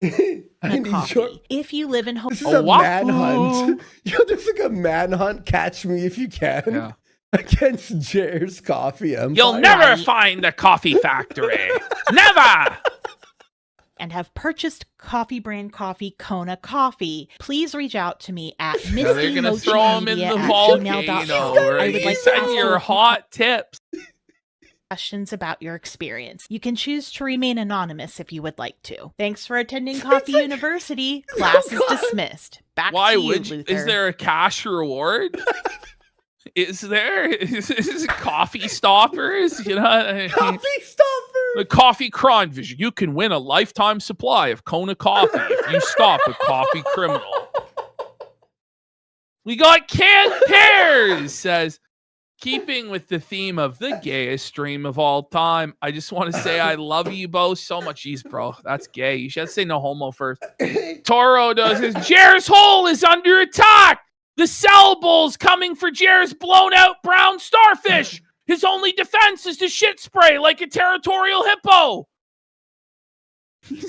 [SPEAKER 1] need your.
[SPEAKER 6] Coffee. If you live in
[SPEAKER 1] This is
[SPEAKER 6] Hawaii,
[SPEAKER 1] a
[SPEAKER 2] Wahoo.
[SPEAKER 1] manhunt. Yo, there's like a manhunt. Catch me if you can. Against Jer's Coffee Empire.
[SPEAKER 2] You'll never find a coffee factory. Never.
[SPEAKER 6] and have purchased Coffee Brand Coffee Kona Coffee, please reach out to me at
[SPEAKER 2] Now they're gonna throw him in the volcano.
[SPEAKER 6] I would like to
[SPEAKER 2] Send
[SPEAKER 6] ask
[SPEAKER 2] your
[SPEAKER 6] you
[SPEAKER 2] hot tips.
[SPEAKER 6] questions about your experience. You can choose to remain anonymous if you would like to. Thanks for attending Coffee University. Class is dismissed. Back
[SPEAKER 2] Why
[SPEAKER 6] to you,
[SPEAKER 2] would you?
[SPEAKER 6] Luther.
[SPEAKER 2] Is there a cash reward? Is there? Is it coffee stoppers? You know,
[SPEAKER 1] Coffee stopper.
[SPEAKER 2] the coffee crime vision. You can win a lifetime supply of Kona coffee if you stop a coffee criminal. We got canned pears, says. Keeping with the theme of the gayest stream of all time, I just want to say I love you both so much. Jeez, bro, that's gay. You should say no homo first. Toro does his. Jer's hole is under attack. The cell bull's coming for Jer's blown out brown starfish. His only defense is to shit spray like a territorial hippo.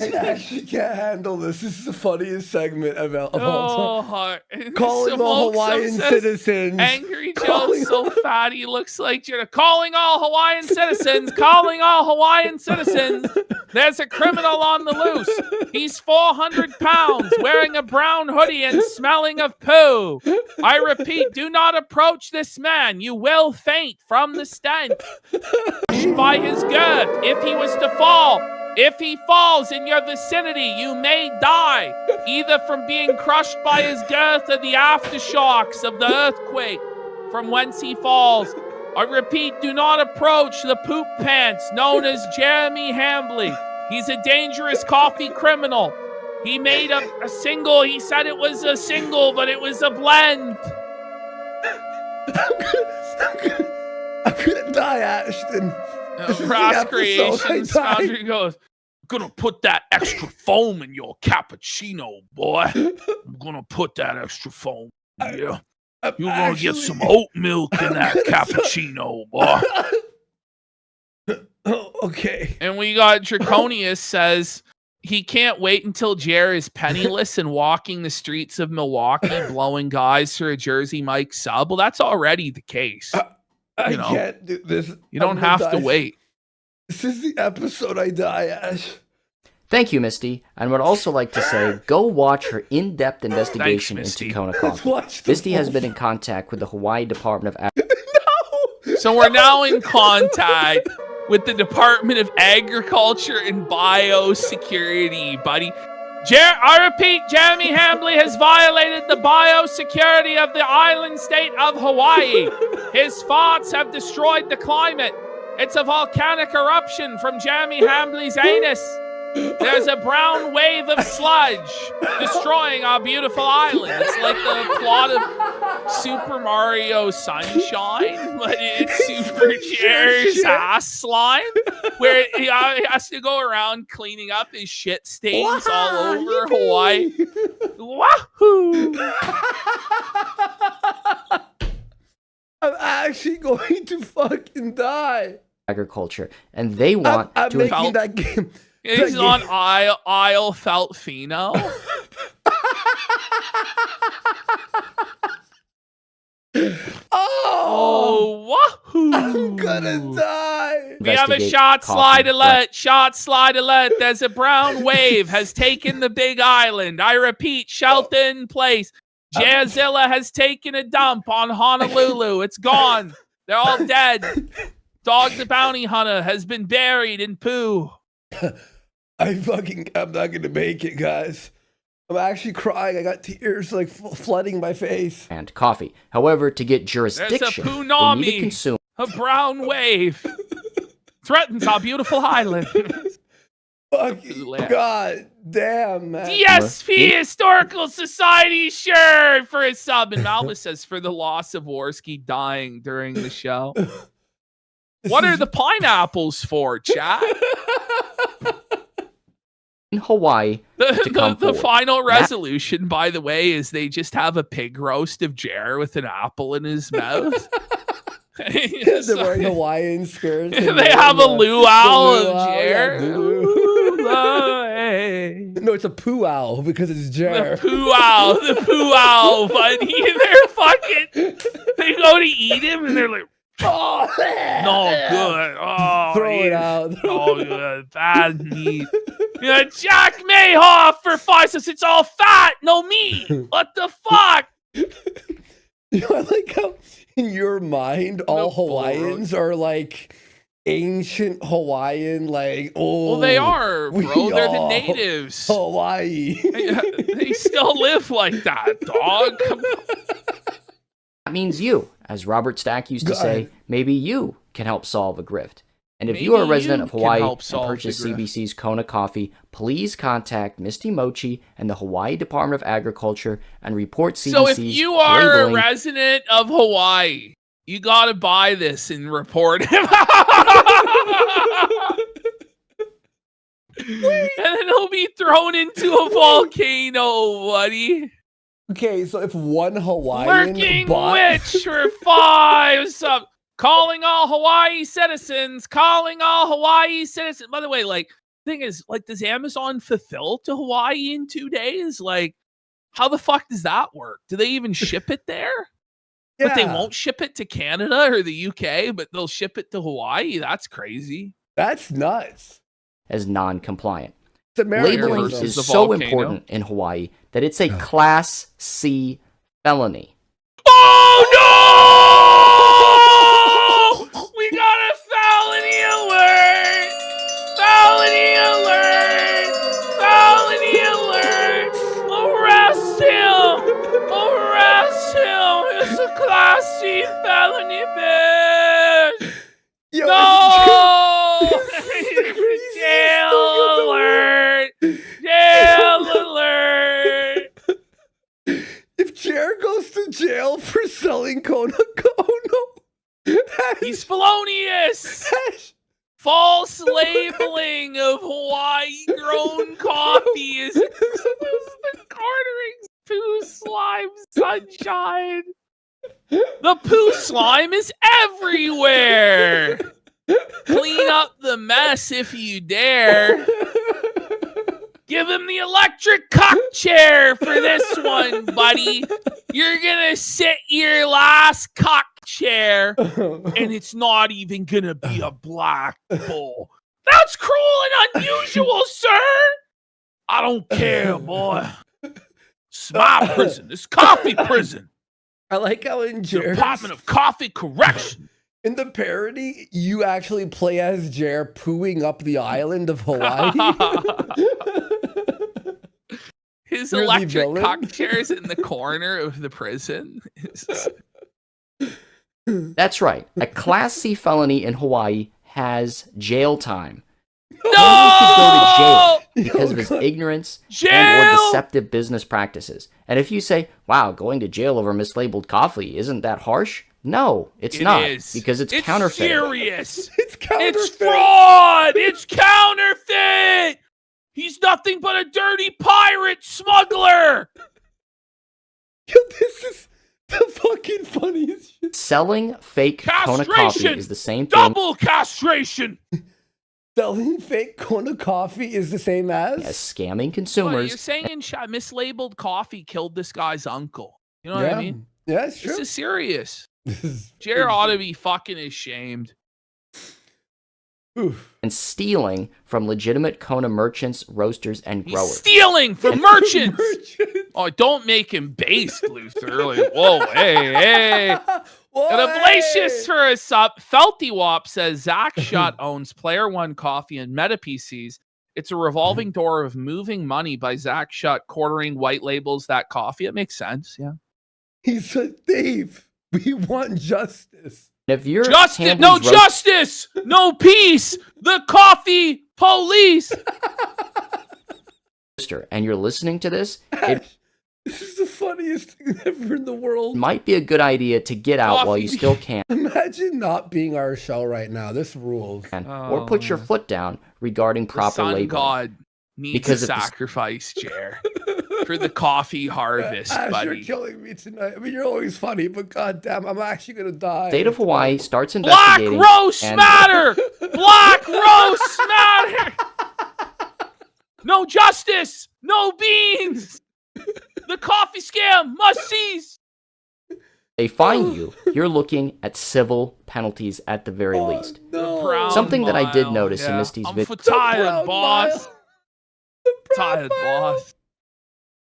[SPEAKER 1] I actually can't handle this. This is the funniest segment of all time. Calling all Hawaiian citizens.
[SPEAKER 2] Angry
[SPEAKER 1] Calling
[SPEAKER 2] Joe's so fat he looks like Jenna. Calling all Hawaiian citizens. Calling all Hawaiian citizens. There's a criminal on the loose. He's 400 pounds, wearing a brown hoodie and smelling of poo. I repeat, do not approach this man. You will faint from the stench. By his girth, if he was to fall. If he falls in your vicinity, you may die, either from being crushed by his girth or the aftershocks of the earthquake from whence he falls. I repeat, do not approach the poop pants known as Jeremy Hambley. He's a dangerous coffee criminal. He made a single. He said it was a single, but it was a blend.
[SPEAKER 1] I'm gonna die, Ashton. This is the
[SPEAKER 2] Brass
[SPEAKER 1] episode
[SPEAKER 2] Creations
[SPEAKER 1] I died.
[SPEAKER 2] founder goes, gonna put that extra foam in your cappuccino, boy. I'm gonna put that extra foam. Yeah. You're gonna get some oat milk in that cappuccino, boy.
[SPEAKER 1] Okay.
[SPEAKER 2] And we got Draconius says he can't wait until Jer is penniless and walking the streets of Milwaukee, blowing guys for a Jersey Mike sub. Well, that's already the case.
[SPEAKER 1] I
[SPEAKER 2] You know,
[SPEAKER 1] can't do this.
[SPEAKER 2] You don't have to wait.
[SPEAKER 1] This is the episode I die, Ash.
[SPEAKER 4] Thank you, Misty. And would also like to say, go watch her in-depth investigation
[SPEAKER 2] Thanks,
[SPEAKER 4] into
[SPEAKER 2] Misty.
[SPEAKER 4] Kona
[SPEAKER 1] Let's
[SPEAKER 4] Coffee.
[SPEAKER 1] watch the
[SPEAKER 4] Misty has
[SPEAKER 1] full-
[SPEAKER 4] been in contact with the Hawaii Department of
[SPEAKER 2] So we're now in contact with the Department of Agriculture and Biosecurity, buddy. I repeat, Jeremy Hambley has violated the biosecurity of the island state of Hawaii. His farts have destroyed the climate. It's a volcanic eruption from Jeremy Hambley's anus. There's a brown wave of sludge destroying our beautiful island. It's like the plot of Super Mario Sunshine, but it's Super Jer's ass slime, where he has to go around cleaning up his shit stains all over Hawaii. Wahoo!
[SPEAKER 1] I'm actually going to fucking die.
[SPEAKER 4] Agriculture, and they want
[SPEAKER 1] I'm
[SPEAKER 4] to
[SPEAKER 1] making that game.
[SPEAKER 2] He's
[SPEAKER 1] that
[SPEAKER 2] on
[SPEAKER 1] game-
[SPEAKER 2] Isle Feltfino.
[SPEAKER 1] Oh,
[SPEAKER 2] Wahoo!
[SPEAKER 1] I'm gonna die.
[SPEAKER 2] We have a
[SPEAKER 4] investigate
[SPEAKER 2] shot
[SPEAKER 4] coffee
[SPEAKER 2] slide alert. Shot slide alert. There's a brown wave has taken the big island. I repeat, Shelton Place. Jazilla has taken a dump on Honolulu. It's gone. They're all dead. Dog the bounty hunter has been buried in poo.
[SPEAKER 1] I'm not gonna make it, guys. I'm actually crying. I got tears like flooding my face.
[SPEAKER 4] and coffee. However, to get
[SPEAKER 2] There's
[SPEAKER 4] jurisdiction,
[SPEAKER 2] a
[SPEAKER 4] they need to
[SPEAKER 2] punami.
[SPEAKER 4] consume
[SPEAKER 2] A brown wave threatens our beautiful island.
[SPEAKER 1] Fucking god damn, man.
[SPEAKER 2] DSP Historical Society shirt for his sub. And Malva says for the loss of Worski dying during the show. What are the pineapples for, chat?
[SPEAKER 4] in Hawaii to come
[SPEAKER 2] The
[SPEAKER 4] forward.
[SPEAKER 2] final resolution, by the way, is they just have a pig roast of Jer with an apple in his mouth.
[SPEAKER 1] They're wearing Hawaiian skirts. and
[SPEAKER 2] They have a luau
[SPEAKER 1] the
[SPEAKER 2] of
[SPEAKER 1] luau,
[SPEAKER 2] Jer.
[SPEAKER 1] yeah,
[SPEAKER 2] Ooh, hey.
[SPEAKER 1] No, it's a poo owl because it's
[SPEAKER 2] The
[SPEAKER 1] Jer.
[SPEAKER 2] poo owl, buddy. And they're fucking. They go to eat him, and they're like,
[SPEAKER 1] Oh,
[SPEAKER 2] no good. Oh,
[SPEAKER 1] Throw it out.
[SPEAKER 2] No good. Bad meat. Yeah, Jack Mayhoff for 5 cents. It's all fat, no meat. What the fuck?
[SPEAKER 1] You know, I like how in your mind all
[SPEAKER 2] The
[SPEAKER 1] Hawaiians are like ancient Hawaiian, like
[SPEAKER 2] Well, they are,
[SPEAKER 1] we
[SPEAKER 2] bro. They're the
[SPEAKER 1] are
[SPEAKER 2] natives.
[SPEAKER 1] Hawaii.
[SPEAKER 2] They still live like that, dog. Come on.
[SPEAKER 4] That means you, as Robert Stack used to
[SPEAKER 1] God.
[SPEAKER 4] say, maybe you can help solve a grift. And if you are a
[SPEAKER 2] Maybe
[SPEAKER 4] resident
[SPEAKER 2] you
[SPEAKER 4] of
[SPEAKER 2] can
[SPEAKER 4] Hawaii
[SPEAKER 2] help
[SPEAKER 4] and
[SPEAKER 2] solve the
[SPEAKER 4] purchase
[SPEAKER 2] grift.
[SPEAKER 4] CBC's Kona coffee, please contact Misty Mochi and the Hawaii Department of Agriculture and report CBC's
[SPEAKER 2] So if you are a
[SPEAKER 4] labeling.
[SPEAKER 2] resident of Hawaii, you gotta buy this and report him. And then he'll be thrown into a volcano, buddy.
[SPEAKER 1] Okay, so if one Hawaiian
[SPEAKER 2] Lurking
[SPEAKER 1] bought
[SPEAKER 2] witch for 5 sub. Calling all Hawaii citizens. Calling all Hawaii citizens. By the way, like, thing is, like, does Amazon fulfill to Hawaii in 2 days? Like, how the fuck does that work? Do they even ship it there? But they
[SPEAKER 1] Yeah,
[SPEAKER 2] won't ship it to Canada or the UK, but they'll ship it to Hawaii. That's crazy.
[SPEAKER 1] That's nuts.
[SPEAKER 4] as non-compliant.
[SPEAKER 1] It's American.
[SPEAKER 4] Labeling
[SPEAKER 2] versus
[SPEAKER 4] is
[SPEAKER 2] the
[SPEAKER 4] so
[SPEAKER 2] volcano.
[SPEAKER 4] important in Hawaii that it's a Class C felony.
[SPEAKER 2] Oh no! We got a felony alert! Felony alert! Felony alert! Arrest him! Arrest him! It's a Class C felony, bitch!
[SPEAKER 1] Yo,
[SPEAKER 2] No!
[SPEAKER 1] it's
[SPEAKER 2] Jail alert! Jail alert!
[SPEAKER 1] if Jared goes to jail for selling Kona, oh no.
[SPEAKER 2] He's felonious! False labeling of Hawaii-grown coffee is the cornerings poo slime sunshine. The poo slime is everywhere. Clean up the mess if you dare. Give him the electric cock chair for this one, buddy. You're gonna sit your last cock chair, and it's not even gonna be a black bull. That's cruel and unusual, sir. I don't care, boy. It's my prison. It's coffee prison.
[SPEAKER 1] I like how in Jer,
[SPEAKER 2] Department of Coffee Correction.
[SPEAKER 1] in the parody, you actually play as Jer pooing up the island of Hawaii.
[SPEAKER 2] His
[SPEAKER 1] You're the
[SPEAKER 2] electric
[SPEAKER 1] villain?
[SPEAKER 2] cock chair's in the corner of the prison.
[SPEAKER 4] That's right. A Class C felony in Hawaii has jail time.
[SPEAKER 2] No!
[SPEAKER 4] He could go to jail because of his ignorance and
[SPEAKER 2] Jail!
[SPEAKER 4] or deceptive business practices. And if you say, wow, going to jail over mislabeled coffee, isn't that harsh? No, it's
[SPEAKER 2] It
[SPEAKER 4] not.
[SPEAKER 2] is.
[SPEAKER 4] Because it's counterfeit.
[SPEAKER 2] Serious.
[SPEAKER 1] It's counterfeit.
[SPEAKER 2] It's fraud. It's counterfeit. He's nothing but a dirty pirate smuggler.
[SPEAKER 1] Yo, this is the fucking funniest shit.
[SPEAKER 4] Selling fake Kona coffee
[SPEAKER 2] Castration.
[SPEAKER 4] is the same thing
[SPEAKER 2] Double castration.
[SPEAKER 1] Selling fake Kona coffee is the same as?
[SPEAKER 4] as scamming
[SPEAKER 2] What,
[SPEAKER 4] consumers.
[SPEAKER 2] you're saying mislabeled coffee killed this guy's uncle. You know what I mean?
[SPEAKER 1] Yeah, it's true.
[SPEAKER 2] This is serious.
[SPEAKER 1] This is
[SPEAKER 2] Jared ought to be fucking ashamed.
[SPEAKER 1] Oof.
[SPEAKER 4] and stealing from legitimate Kona merchants, roasters, and
[SPEAKER 2] He's
[SPEAKER 4] growers.
[SPEAKER 2] stealing from merchants.
[SPEAKER 1] Merchant.
[SPEAKER 2] Oh, don't make him based, Luther. Like, whoa, hey.
[SPEAKER 1] Whoa,
[SPEAKER 2] And a
[SPEAKER 1] hey.
[SPEAKER 2] Blacious for a sub. Felty Wop says Zach Shutt owns Player One Coffee and Meta PCs. It's a revolving door of moving money by Zach Shutt quartering white labels that coffee. It makes sense, yeah.
[SPEAKER 1] He's a thief. We want justice.
[SPEAKER 4] If you're
[SPEAKER 2] Justice,
[SPEAKER 4] Hambly's
[SPEAKER 2] no
[SPEAKER 4] roast-
[SPEAKER 2] justice, no peace. The coffee police.
[SPEAKER 4] roaster and you're listening to this, it
[SPEAKER 1] This is the funniest thing ever in the world.
[SPEAKER 4] might be a good idea to get out while you
[SPEAKER 2] Coffee.
[SPEAKER 4] still can,
[SPEAKER 1] Imagine not being our show right now. This rules.
[SPEAKER 4] or put your foot down regarding
[SPEAKER 2] The
[SPEAKER 4] proper
[SPEAKER 2] sun
[SPEAKER 4] labeling.
[SPEAKER 2] god needs
[SPEAKER 4] Because
[SPEAKER 2] a
[SPEAKER 4] of the-
[SPEAKER 2] sacrifice chair for the coffee harvest,
[SPEAKER 1] Ash, you're
[SPEAKER 2] buddy.
[SPEAKER 1] killing me tonight. I mean, you're always funny, but goddamn, I'm actually gonna die.
[SPEAKER 4] State of Hawaii starts
[SPEAKER 2] Black
[SPEAKER 4] investigating.
[SPEAKER 2] roast
[SPEAKER 4] and-
[SPEAKER 2] matter. Black roast matter. No justice. No beans. The coffee scam must cease.
[SPEAKER 4] They find you, you're looking at civil penalties at the very
[SPEAKER 1] Oh,
[SPEAKER 4] least.
[SPEAKER 1] no.
[SPEAKER 2] Brown
[SPEAKER 4] Something that I did
[SPEAKER 2] mile,
[SPEAKER 4] notice in
[SPEAKER 2] yeah.
[SPEAKER 4] Misty's
[SPEAKER 2] I'm
[SPEAKER 4] vid-
[SPEAKER 2] for
[SPEAKER 1] The
[SPEAKER 2] tired,
[SPEAKER 1] brown
[SPEAKER 2] boss.
[SPEAKER 1] mile. The brown
[SPEAKER 2] Tired,
[SPEAKER 1] mile.
[SPEAKER 2] boss.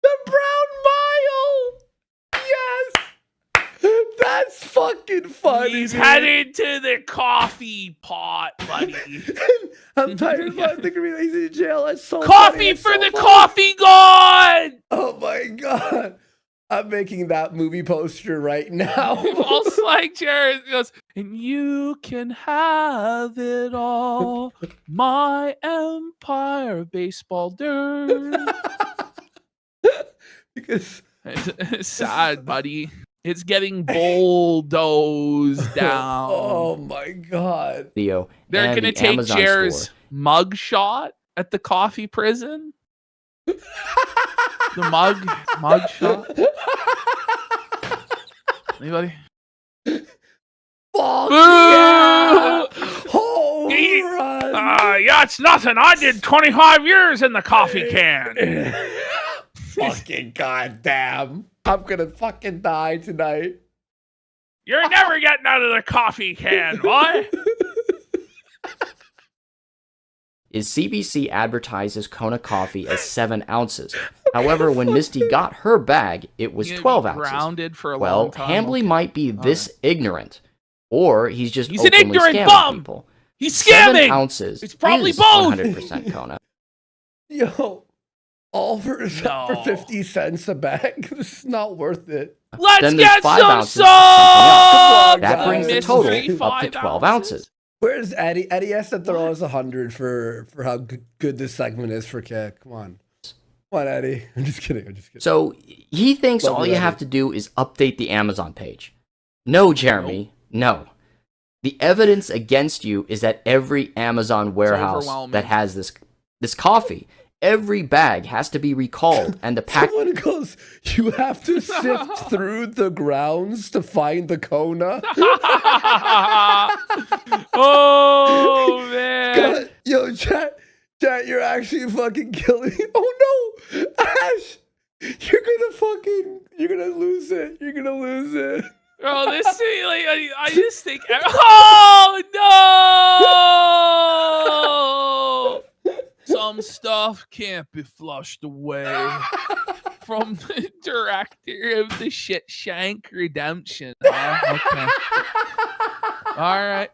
[SPEAKER 1] The brown mile. Yes. That's fucking funny.
[SPEAKER 2] He's
[SPEAKER 1] dude.
[SPEAKER 2] headed to the coffee pot, buddy.
[SPEAKER 1] I'm tired of thinking he's in jail. That's so funny.
[SPEAKER 2] Coffee
[SPEAKER 1] It's
[SPEAKER 2] for
[SPEAKER 1] so
[SPEAKER 2] the
[SPEAKER 1] funny.
[SPEAKER 2] coffee god.
[SPEAKER 1] Oh my god. I'm making that movie poster right now.
[SPEAKER 2] Also, like Jared goes, and you can have it all, my empire baseball dirt.
[SPEAKER 1] Because
[SPEAKER 2] It's sad, buddy. It's getting bulldozed down.
[SPEAKER 1] oh my god.
[SPEAKER 4] video.
[SPEAKER 2] They're
[SPEAKER 4] and
[SPEAKER 2] gonna
[SPEAKER 4] the
[SPEAKER 2] take
[SPEAKER 4] Amazon
[SPEAKER 2] Jared's
[SPEAKER 4] store.
[SPEAKER 2] mug shot at the coffee prison. The mug shot. Anybody?
[SPEAKER 1] Fuck
[SPEAKER 2] Boo!
[SPEAKER 1] yeah! Home
[SPEAKER 2] Ye-
[SPEAKER 1] run!
[SPEAKER 2] Yeah, it's nothing. I did 25 years in the coffee can.
[SPEAKER 1] Fucking goddamn. I'm gonna fucking die tonight.
[SPEAKER 2] You're never getting out of the coffee can, boy.
[SPEAKER 4] Is CBC advertises Kona coffee as 7 ounces. However, when Misty got her bag, it was
[SPEAKER 2] You're
[SPEAKER 4] 12
[SPEAKER 2] gonna be
[SPEAKER 4] ounces.
[SPEAKER 2] grounded for a
[SPEAKER 4] Well,
[SPEAKER 2] long time.
[SPEAKER 4] Hambly
[SPEAKER 2] Okay.
[SPEAKER 4] might be this ignorant, or he's just
[SPEAKER 2] He's an
[SPEAKER 4] openly
[SPEAKER 2] ignorant
[SPEAKER 4] scamming
[SPEAKER 2] bum!
[SPEAKER 4] people.
[SPEAKER 2] He's
[SPEAKER 4] 7
[SPEAKER 2] scamming.
[SPEAKER 4] ounces
[SPEAKER 2] It's probably
[SPEAKER 4] is
[SPEAKER 2] both.
[SPEAKER 4] 100% Kona.
[SPEAKER 1] Yo, all for
[SPEAKER 2] No.
[SPEAKER 1] 50 cents a bag. This is not worth it.
[SPEAKER 2] Let's
[SPEAKER 4] Then there's
[SPEAKER 2] get
[SPEAKER 4] 5
[SPEAKER 2] some
[SPEAKER 4] ounces of something else.
[SPEAKER 1] else.
[SPEAKER 4] That brings the
[SPEAKER 1] Miss
[SPEAKER 4] total
[SPEAKER 2] Mystery,
[SPEAKER 4] up to
[SPEAKER 2] 5
[SPEAKER 4] 12 ounces.
[SPEAKER 1] Where's Eddie? Eddie has to throw us 100 for how good this segment is for Kick. Come on. Come on, Eddie. I'm just kidding.
[SPEAKER 4] So he thinks
[SPEAKER 1] Love
[SPEAKER 4] all
[SPEAKER 1] you,
[SPEAKER 4] you have
[SPEAKER 1] Eddie.
[SPEAKER 4] to do is update the Amazon page. No, Jeremy, no. The evidence against you is that every Amazon warehouse
[SPEAKER 2] overwhelming.
[SPEAKER 4] that has this coffee, every bag has to be recalled, and the pack
[SPEAKER 1] Someone goes, You have to sift through the grounds to find the Kona.
[SPEAKER 2] Oh man.
[SPEAKER 1] God, yo, chat, you're actually fucking killing me. Oh no, Ash, you're gonna lose it. You're gonna lose it.
[SPEAKER 2] Bro, this thing, like, I just think, oh no! Some stuff can't be flushed away. From the director of the Shit-Shank Redemption. Okay. All right.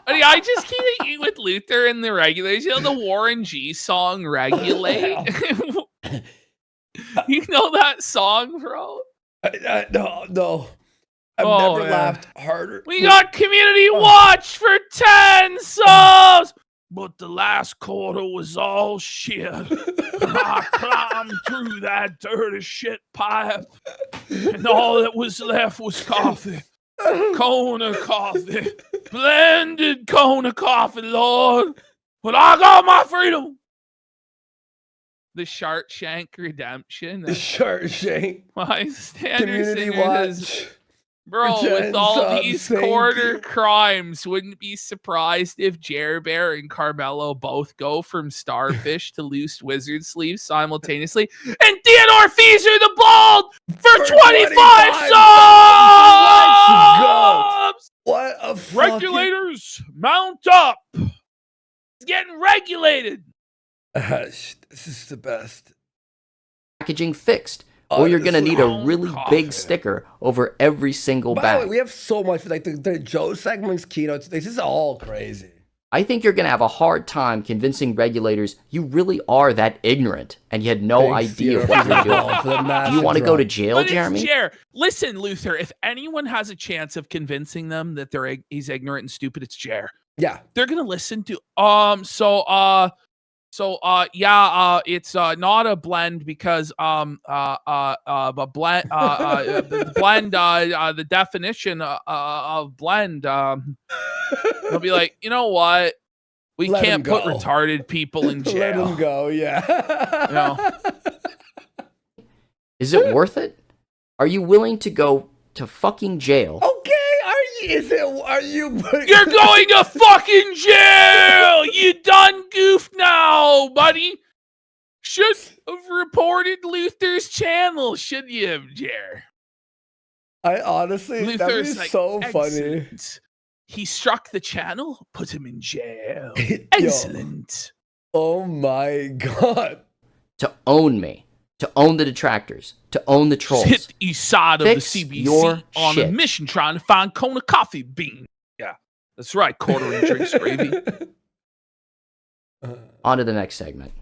[SPEAKER 2] I just keep eating with Luther and the Regulators. You know the Warren G song, Regulate? You know that song, bro?
[SPEAKER 1] No. I've never laughed harder.
[SPEAKER 2] We got Community Watch for 10 subs! But the last quarter was all shit. I climbed through that dirty shit pipe, and all that was left was coffee. Kona coffee. Blended Kona coffee, Lord. But I got my freedom. The Shank Redemption.
[SPEAKER 1] The Shank.
[SPEAKER 2] My standard
[SPEAKER 1] Community
[SPEAKER 2] singer
[SPEAKER 1] Watch.
[SPEAKER 2] is, bro, with all these quarter crimes, wouldn't be surprised if Jer Bear and Carmelo both go from starfish to loose wizard sleeves simultaneously. And Theodore Feeser the Bald for 25 subs!
[SPEAKER 1] What a fucking...
[SPEAKER 2] Regulators, mount up! It's getting regulated.
[SPEAKER 1] This is the best.
[SPEAKER 4] Packaging fixed. Or you're going to need a really big sticker over every single
[SPEAKER 1] By
[SPEAKER 4] bag.
[SPEAKER 1] the way, we have so much, like the Joe segments, Kino. This is all crazy.
[SPEAKER 4] I think you're going to have a hard time convincing regulators you really are that ignorant and you had no idea what you're doing. Do you want to go to jail, Jeremy?
[SPEAKER 2] Listen, Luther, if anyone has a chance of convincing them that he's ignorant and stupid, it's Jer.
[SPEAKER 1] Yeah.
[SPEAKER 2] They're going to listen to... it's not a blend because the definition of blend, they'll be like, you know what? We can't put retarded people in jail.
[SPEAKER 1] Let them go, yeah.
[SPEAKER 2] You know?
[SPEAKER 4] Is it worth it? Are you willing to go to fucking jail?
[SPEAKER 1] Okay, are you?
[SPEAKER 2] You're going to fucking jail! You done goofed now, buddy. Should have reported Luther's channel, should you have, Jer?
[SPEAKER 1] I honestly,
[SPEAKER 2] Luther's
[SPEAKER 1] that'd be so funny.
[SPEAKER 2] He struck the channel, put him in jail. Excellent.
[SPEAKER 1] Oh my god.
[SPEAKER 4] To own me. To own the detractors. To own the trolls.
[SPEAKER 2] Hit the east side of the CBC on
[SPEAKER 4] shit.
[SPEAKER 2] a mission trying to find Kona coffee bean. Yeah, that's right. Quartering drinks gravy.
[SPEAKER 4] On to the next segment.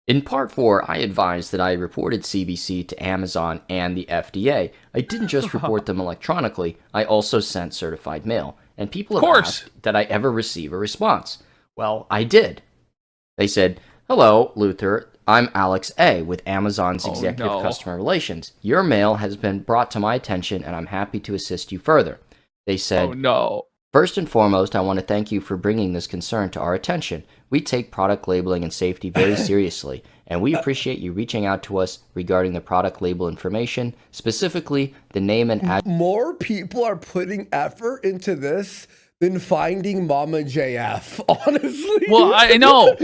[SPEAKER 4] In part 4, I advised that I reported CBC to Amazon and the FDA. I didn't just report them electronically, I also sent certified mail. And people have asked that I ever receive a response. Well, I did. They said, "Hello, Luther. I'm Alex A. with Amazon's Executive Customer Relations. Your mail has been brought to my attention and I'm happy to assist you further." They said, "First and foremost, I want to thank you for bringing this concern to our attention. We take product labeling and safety very seriously, and we appreciate you reaching out to us regarding the product label information, specifically the name and address."
[SPEAKER 1] More people are putting effort into this than finding Mama JF, honestly.
[SPEAKER 2] Well, I know.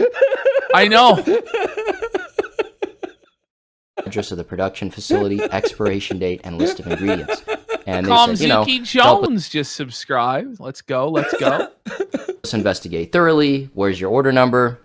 [SPEAKER 4] Address of the production facility, expiration date, and list of ingredients. And they
[SPEAKER 2] Kamzuki
[SPEAKER 4] said,
[SPEAKER 2] Jones just subscribed. Let's go.
[SPEAKER 4] Let's investigate thoroughly. Where's your order number?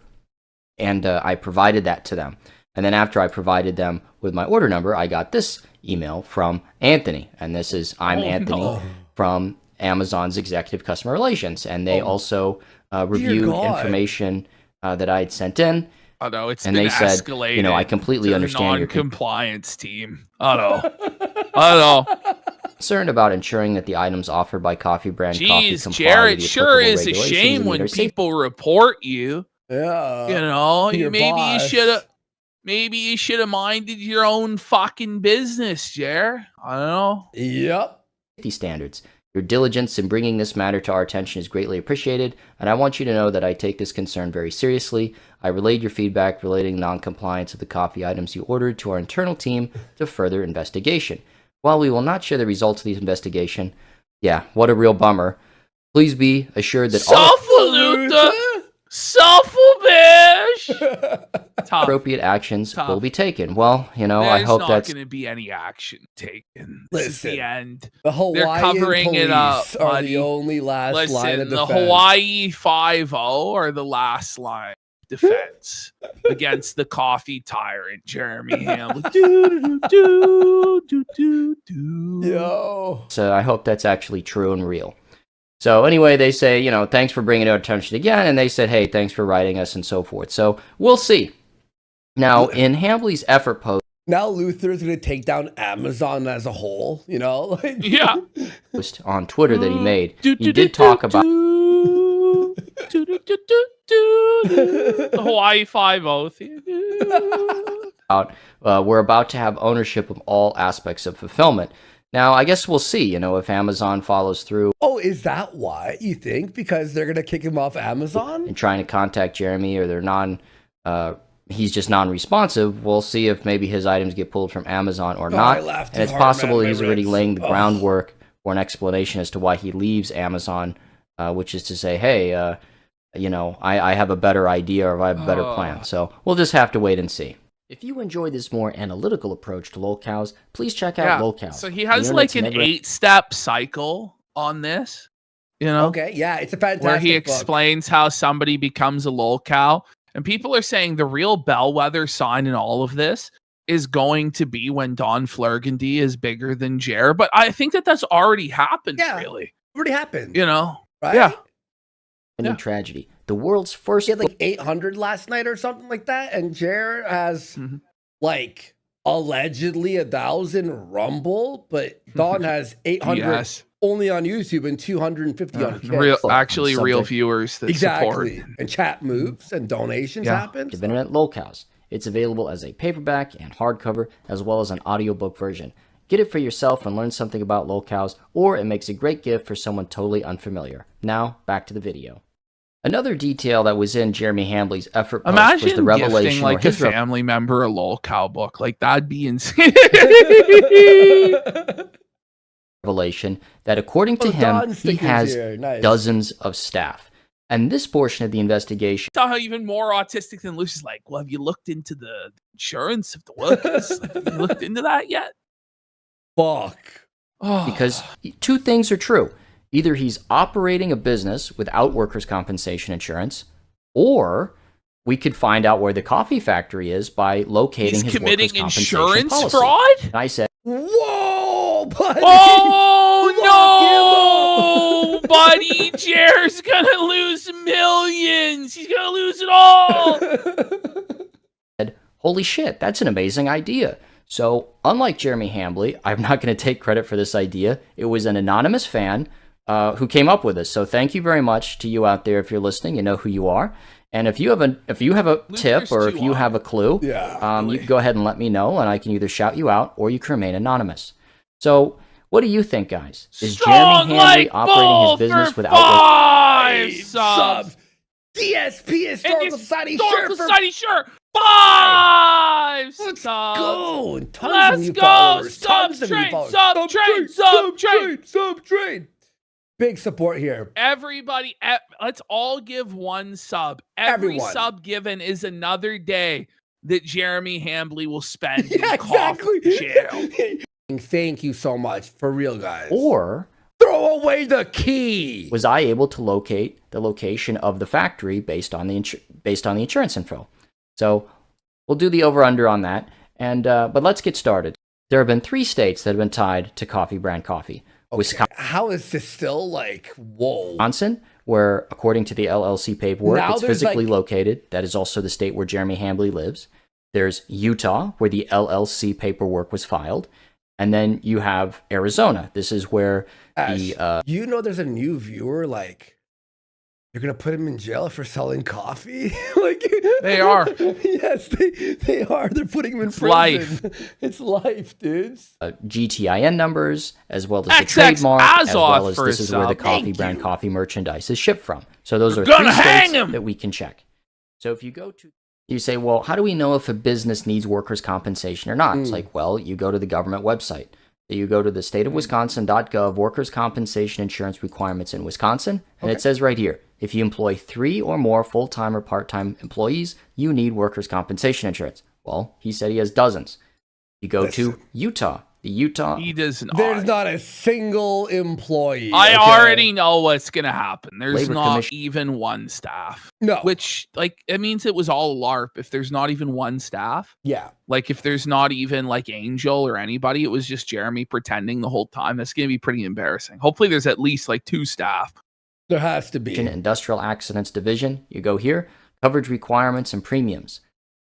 [SPEAKER 4] And I provided that to them. And then after I provided them with my order number, I got this email from Anthony. And this is, I'm Anthony from Amazon's Executive Customer Relations. And they also reviewed information that I had sent in.
[SPEAKER 2] Oh no, it's
[SPEAKER 4] and
[SPEAKER 2] been
[SPEAKER 4] they said,
[SPEAKER 2] escalated.
[SPEAKER 4] I completely understand your
[SPEAKER 2] non-compliance team. I know.
[SPEAKER 4] Concerned about ensuring that the items offered by Coffee Brand Coffee comply
[SPEAKER 2] Jared,
[SPEAKER 4] with the
[SPEAKER 2] sure
[SPEAKER 4] applicable
[SPEAKER 2] is a
[SPEAKER 4] regulations
[SPEAKER 2] shame
[SPEAKER 4] and
[SPEAKER 2] when
[SPEAKER 4] meet our
[SPEAKER 2] people report you.
[SPEAKER 1] Yeah.
[SPEAKER 2] Maybe you should have minded your own fucking business, Jer. I don't know.
[SPEAKER 1] Yep.
[SPEAKER 4] safety standards. Your diligence in bringing this matter to our attention is greatly appreciated, and I want you to know that I take this concern very seriously. I relayed your feedback relating non-compliance of the coffee items you ordered to our internal team to further investigation. While we will not share the results of the investigation, yeah, what a real bummer, please be assured that all appropriate actions will be taken. Well, you know, I hope that's
[SPEAKER 2] not going to be any action taken.
[SPEAKER 1] Listen,
[SPEAKER 2] This is the end.
[SPEAKER 1] The Hawaiian
[SPEAKER 2] They're covering
[SPEAKER 1] police
[SPEAKER 2] it up,
[SPEAKER 1] are
[SPEAKER 2] buddy.
[SPEAKER 1] the only last line of
[SPEAKER 2] The
[SPEAKER 1] defense.
[SPEAKER 2] Hawaii 5-0 are the last line of defense against the coffee tyrant, Jeremy Hamlin.
[SPEAKER 1] Yo.
[SPEAKER 4] So I hope that's actually true and real. So anyway, they say, you know, thanks for bringing it to our attention again, and they said, hey, thanks for writing us and so forth. So we'll see. Now, in Hambly's effort post
[SPEAKER 1] Now Luther's going to take down Amazon as a whole, you know? Like,
[SPEAKER 2] Yeah.
[SPEAKER 4] on Twitter that he made, he did talk about
[SPEAKER 2] the Hawaii 5-0.
[SPEAKER 4] we're about to have ownership of all aspects of fulfillment. Now, I guess we'll see, you know, if Amazon follows through
[SPEAKER 1] oh, is that why you think? Because they're going to kick him off Amazon?
[SPEAKER 4] and trying to contact Jeremy, or he's just non-responsive. We'll see if maybe his items get pulled from Amazon or
[SPEAKER 1] I
[SPEAKER 4] not.
[SPEAKER 1] laughed
[SPEAKER 4] And it's
[SPEAKER 1] hard,
[SPEAKER 4] possible
[SPEAKER 1] man,
[SPEAKER 4] he's
[SPEAKER 1] my
[SPEAKER 4] already
[SPEAKER 1] ribs.
[SPEAKER 4] laying the
[SPEAKER 1] Oh.
[SPEAKER 4] groundwork for an explanation as to why he leaves Amazon, which is to say, hey, you know, I have a better idea, or I have a better plan. So we'll just have to wait and see. If you enjoy this more analytical approach to lolcows, please check out lolcows.
[SPEAKER 2] So he
[SPEAKER 4] The
[SPEAKER 2] has like
[SPEAKER 4] internet's
[SPEAKER 2] an
[SPEAKER 4] never-
[SPEAKER 2] 8-step cycle on this, you know?
[SPEAKER 1] Okay, yeah, it's a fantastic
[SPEAKER 2] Where he
[SPEAKER 1] book.
[SPEAKER 2] explains how somebody becomes a lol cow. And people are saying the real bellwether sign in all of this is going to be when Don Flurgandy is bigger than Jer. But I think that that's already happened,
[SPEAKER 1] Yeah.
[SPEAKER 2] really.
[SPEAKER 1] Already happened.
[SPEAKER 2] You know?
[SPEAKER 1] right?
[SPEAKER 2] Yeah.
[SPEAKER 4] Any tragedy. The world's first
[SPEAKER 1] He had like 800 last night or something like that. And Jer has like allegedly 1,000 Rumble, but Don has 800
[SPEAKER 2] Yes.
[SPEAKER 1] only on YouTube and 250 on Kick.
[SPEAKER 2] Real,
[SPEAKER 4] Well,
[SPEAKER 2] actually, real
[SPEAKER 4] subject-
[SPEAKER 2] viewers that
[SPEAKER 1] Exactly.
[SPEAKER 2] support.
[SPEAKER 1] And chat moves and donations
[SPEAKER 2] Yeah.
[SPEAKER 1] happen.
[SPEAKER 4] of internet lolcows. It's available as a paperback and hardcover, as well as an audiobook version. Get it for yourself and learn something about lolcows, or it makes a great gift for someone totally unfamiliar. Now, back to the video. Another detail that was in Jeremy Hambly's effort post was
[SPEAKER 2] Imagine
[SPEAKER 4] the revelation
[SPEAKER 2] gifting like
[SPEAKER 4] or
[SPEAKER 2] a
[SPEAKER 4] his
[SPEAKER 2] family member a lol cow book. Like that'd be insane.
[SPEAKER 4] revelation that according to
[SPEAKER 1] Oh,
[SPEAKER 4] him,
[SPEAKER 1] Don
[SPEAKER 4] he
[SPEAKER 1] stickers
[SPEAKER 4] has
[SPEAKER 1] here. Nice.
[SPEAKER 4] dozens of staff. And this portion of the investigation
[SPEAKER 2] How even more autistic than Lucy's like, well, have you looked into the insurance of the workers? Like, have you looked into that yet?
[SPEAKER 1] Fuck.
[SPEAKER 2] Oh.
[SPEAKER 4] because two things are true. Either he's operating a business without workers' compensation insurance, or we could find out where the coffee factory is by locating
[SPEAKER 2] he's
[SPEAKER 4] his
[SPEAKER 2] committing
[SPEAKER 4] workers' compensation
[SPEAKER 2] insurance
[SPEAKER 4] policy.
[SPEAKER 2] fraud?
[SPEAKER 4] And I said,
[SPEAKER 1] Whoa, buddy.
[SPEAKER 2] Oh no, buddy! Jer's gonna lose millions. He's gonna lose it all.
[SPEAKER 4] holy shit, that's an amazing idea. So, unlike Jeremy Hambly, I'm not going to take credit for this idea. It was an anonymous fan who came up with this. So, thank you very much to you out there. If you're listening, you know who you are. And if you have a tip or if you have a clue,
[SPEAKER 1] Yeah,
[SPEAKER 4] you can go ahead and let me know, and I can either shout you out or you can remain anonymous. So, what do you think, guys? Is
[SPEAKER 2] Strong
[SPEAKER 4] Jeremy Hambly
[SPEAKER 2] like
[SPEAKER 4] operating
[SPEAKER 2] bull
[SPEAKER 4] his business
[SPEAKER 2] for
[SPEAKER 4] without?
[SPEAKER 2] 5 subs.
[SPEAKER 1] DSP Historical Society
[SPEAKER 2] Historical
[SPEAKER 1] shirt for
[SPEAKER 2] Society shirt. 5
[SPEAKER 1] Let's
[SPEAKER 2] subs.
[SPEAKER 1] go. And tons of
[SPEAKER 2] Let's
[SPEAKER 1] new
[SPEAKER 2] go.
[SPEAKER 1] followers.
[SPEAKER 2] Sub
[SPEAKER 1] Tons of new
[SPEAKER 2] train,
[SPEAKER 1] followers.
[SPEAKER 2] sub train, sub train.
[SPEAKER 1] Sub train. Big support here.
[SPEAKER 2] Everybody, let's all give one sub. Every
[SPEAKER 1] Everyone.
[SPEAKER 2] sub given is another day that Jeremy Hambly will spend in
[SPEAKER 1] Yeah,
[SPEAKER 2] coffee jail.
[SPEAKER 1] Thank you so much. For real, guys.
[SPEAKER 4] Or
[SPEAKER 1] throw away the key.
[SPEAKER 4] was I able to locate the location of the factory based on the insurance info? So we'll do the over/under on that. And but let's get started. There have been 3 states that have been tied to coffee brand coffee.
[SPEAKER 1] Okay. How is this still like, whoa?
[SPEAKER 4] Wisconsin, where according to the LLC paperwork,
[SPEAKER 1] Now
[SPEAKER 4] it's
[SPEAKER 1] there's,
[SPEAKER 4] physically
[SPEAKER 1] like-
[SPEAKER 4] located. That is also the state where Jeremy Hambly lives. There's Utah, where the LLC paperwork was filed. And then you have Arizona. This is where
[SPEAKER 1] Ash,
[SPEAKER 4] the
[SPEAKER 1] you know there's a new viewer like You're gonna put him in jail for selling coffee? Like
[SPEAKER 2] They are.
[SPEAKER 1] Yes, they are. They're putting him in prison.
[SPEAKER 2] Life.
[SPEAKER 1] It's life, dudes.
[SPEAKER 4] GTIN numbers, as well as the
[SPEAKER 2] XX
[SPEAKER 4] trademark, as well
[SPEAKER 2] Azoth
[SPEAKER 4] as
[SPEAKER 2] for
[SPEAKER 4] this
[SPEAKER 2] a
[SPEAKER 4] is where the
[SPEAKER 2] sub.
[SPEAKER 4] coffee
[SPEAKER 1] Thank
[SPEAKER 4] brand
[SPEAKER 1] you.
[SPEAKER 4] coffee merchandise is shipped from. So those are
[SPEAKER 2] Gonna
[SPEAKER 4] 3
[SPEAKER 2] hang
[SPEAKER 4] states
[SPEAKER 2] him!
[SPEAKER 4] that we can check. So if you go to, you say, well, how do we know if a business needs workers' compensation or not? It's like, well, you go to the government website. You go to the stateofwisconsin.gov workers' compensation insurance requirements in Wisconsin, and it says right here, if you employ 3 or more full-time or part-time employees, you need workers' compensation insurance. Well, he said he has dozens. You go to Utah. The Utah...
[SPEAKER 2] He does not.
[SPEAKER 1] There's not a single employee.
[SPEAKER 2] I
[SPEAKER 1] okay?
[SPEAKER 2] already know what's gonna happen. There's
[SPEAKER 4] Labor
[SPEAKER 2] not
[SPEAKER 4] Commission-
[SPEAKER 2] even one staff.
[SPEAKER 1] No.
[SPEAKER 2] Which, like, it means it was all LARP. If there's not even one staff,
[SPEAKER 1] Yeah.
[SPEAKER 2] like if there's not even like Angel or anybody, it was just Jeremy pretending the whole time. That's gonna be pretty embarrassing. Hopefully, there's at least like 2 staff.
[SPEAKER 1] There has to be.
[SPEAKER 4] Industrial Accidents Division. You go here, coverage requirements and premiums.